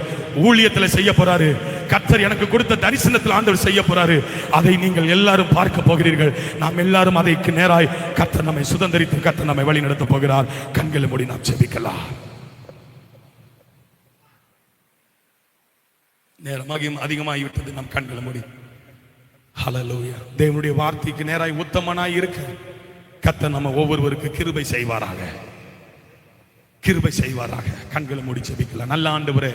ஊழியத்துல செய்ய போறாரு. கர்த்தர் எனக்கு கொடுத்த தரிசனத்தில் ஆண்டவர் செய்ய போறாரு. அதை நீங்கள் எல்லாரும் பார்க்க போகிறீர்கள். நாம் எல்லாரும் அதைக்கு நேராய் கர்த்தர் நம்மை சுதந்திரித்து கர்த்தர் நம்மை வழி நடத்த போகிறார். கண்களை மூடி நாம் ஜெபிக்கலாம். நேரமாகியும் அதிகமாகிவிட்டது, நம் கண்களை மூடி. ஹல்லேலூயா. தேவனுடைய வார்த்தைக்கு நேராய் உத்தமனாய் இருக்க கர்த்தர் நம்ம ஒவ்வொருவருக்கு கிருபை செய்வாராக, கிருபை செய்வாராக. கண்களை மூடி ஜெபிக்கலாம். நல்ல ஆண்டவரே,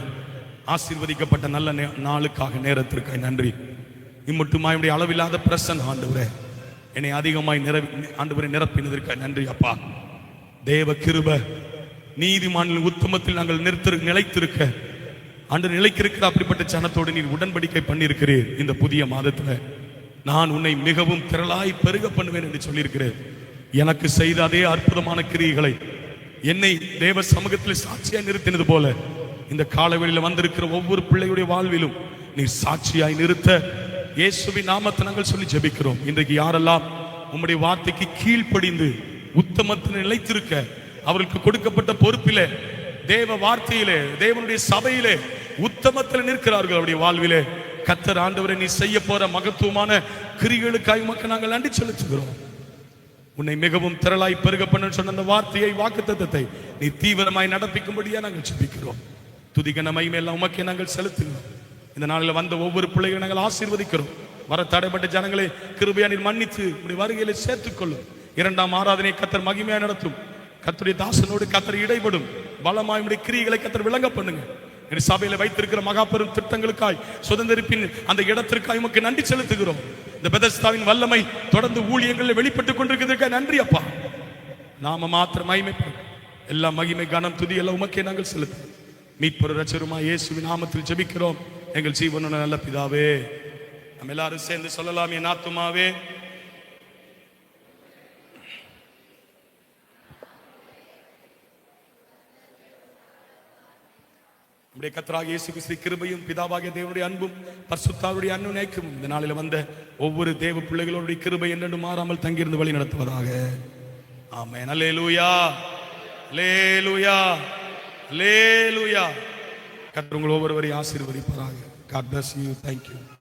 ஆசீர்வதிக்கப்பட்ட நல்ல நாளுக்காக நேரத்திற்காக நன்றி. இம்மட்டுமாய் அளவில்லாத பிரசன்ன ஆண்டவரே, என்னை அதிகமாய் ஆண்டவரை நிரப்பினதற்காக நன்றி அப்பா. தேவ கிருபை நீதிமானின் உத்தமத்தில் நாங்கள் நிலைத்திருக்க ஆண்டு நிலைத்திருக்கிற அப்படிப்பட்ட ஜனத்தோடு நீர் உடன்படிக்கை பண்ணியிருக்கிறீர். இந்த புதிய மாதத்துல நான் உன்னை மிகவும் திரளாய் பெருக பண்ணுவேன் என்று சொல்லியிருக்கிறேன். எனக்கு செய்த அதே அற்புதமான கிரியைகளை என்னை தேவ சமூகத்தில் சாட்சியாய் நிறுத்தினது போல இந்த காலவெளியில வந்திருக்கிற ஒவ்வொரு பிள்ளையுடைய வாழ்விலும் நீ சாட்சியாய் நிறுத்த இயேசுவின் நாமத்தை நாங்கள் சொல்லி ஜெபிக்கிறோம். இன்றைக்கு யாரெல்லாம் உம்முடைய வார்த்தைக்கு கீழ்ப்படிந்து உத்தமத்தில் நிலைத்திருக்க அவர்களுக்கு கொடுக்கப்பட்ட பொறுப்பிலே தேவ வார்த்தையிலே தேவனுடைய சபையிலே உத்தமத்தில் நிற்கிறார்கள், அவருடைய வாழ்விலே கர்த்தர் ஆண்டவரை நீ செய்ய போற மகத்துவமான கிரியைகளுக்காக உமக்கு நாங்கள் நன்றி செலுத்துகிறோம். உன்னை மிகவும் திரளாய் பெருக பண்ண சொன்ன அந்த வார்த்தையை வாக்குத்தத்தத்தை நீ தீவிரமாய் நடப்பிக்கும்படியா நாங்கள் ஜெபிக்கிறோம். துதிகன மகிமை எல்லாம் உமக்கே நாங்கள் செலுத்துகிறோம். இந்த நாளில் வந்த ஒவ்வொரு பிள்ளைகளை நாங்கள் ஆசீர்வதிக்கிறோம். வர தடைப்பட்ட ஜனங்களை கிருபையா நீர் மன்னித்து உடைய வருகையில சேர்த்துக்கொள்ளும். இரண்டாம் ஆராதனை கர்த்தர் மகிமையா நடத்தும். கர்த்தருடைய தாசனோடு கர்த்தர் இடைப்படும் பலமாய் உடைய கிரியைகளை கர்த்தர் விளங்க பண்ணுங்க. என் சபையில வைத்திருக்கிற மகாபெரும் திட்டங்களுக்காய் சுதந்திரிப்பின் அந்த இடத்திற்காய் உமக்கு நன்றி செலுத்துகிறோம். இந்த பெதஸ்தாவின் வல்லமை தொடர்ந்து ஊழியங்களில் வெளிப்பட்டுக் கொண்டிருக்கிறதுக்காக நன்றி அப்பா. நாம மாத்திரம் மகிமைப்படும் எல்லா மகிமை கனம் துதி எல்லாம் உமக்கே நாங்கள் செலுத்தும். மீட்பர் இரட்சகருமா இயேசுவின் நாமத்தில் ஜெபிக்கிறோம் எங்கள் ஜீவனுள்ள நல்ல பிதாவே. நம்ம எல்லாரும் சேர்ந்து சொல்லலாம், என் ஆத்துமாவே நம்முடைய கர்த்தராகிய இயேசு கிறிஸ்துவின் கிருபையும் பிதாவாகிய தேவனுடைய அன்பும் பரிசுத்தாவியுடைய அன்னுநேக்கும் இந்த நாளில் வந்த ஒவ்வொரு தேவ பிள்ளைகளுடைய கிருபை என்றென்றும் மாறாமல் தங்கியிருந்து வழி நடத்துவதாக. ஆமென். அல்லேலூயா, அல்லேலூயா, அல்லேலூயா. கர்த்தர் உங்கள் ஒவ்வொருவரையும் ஆசீர்வதிப்பாராக. God bless you. Thank you.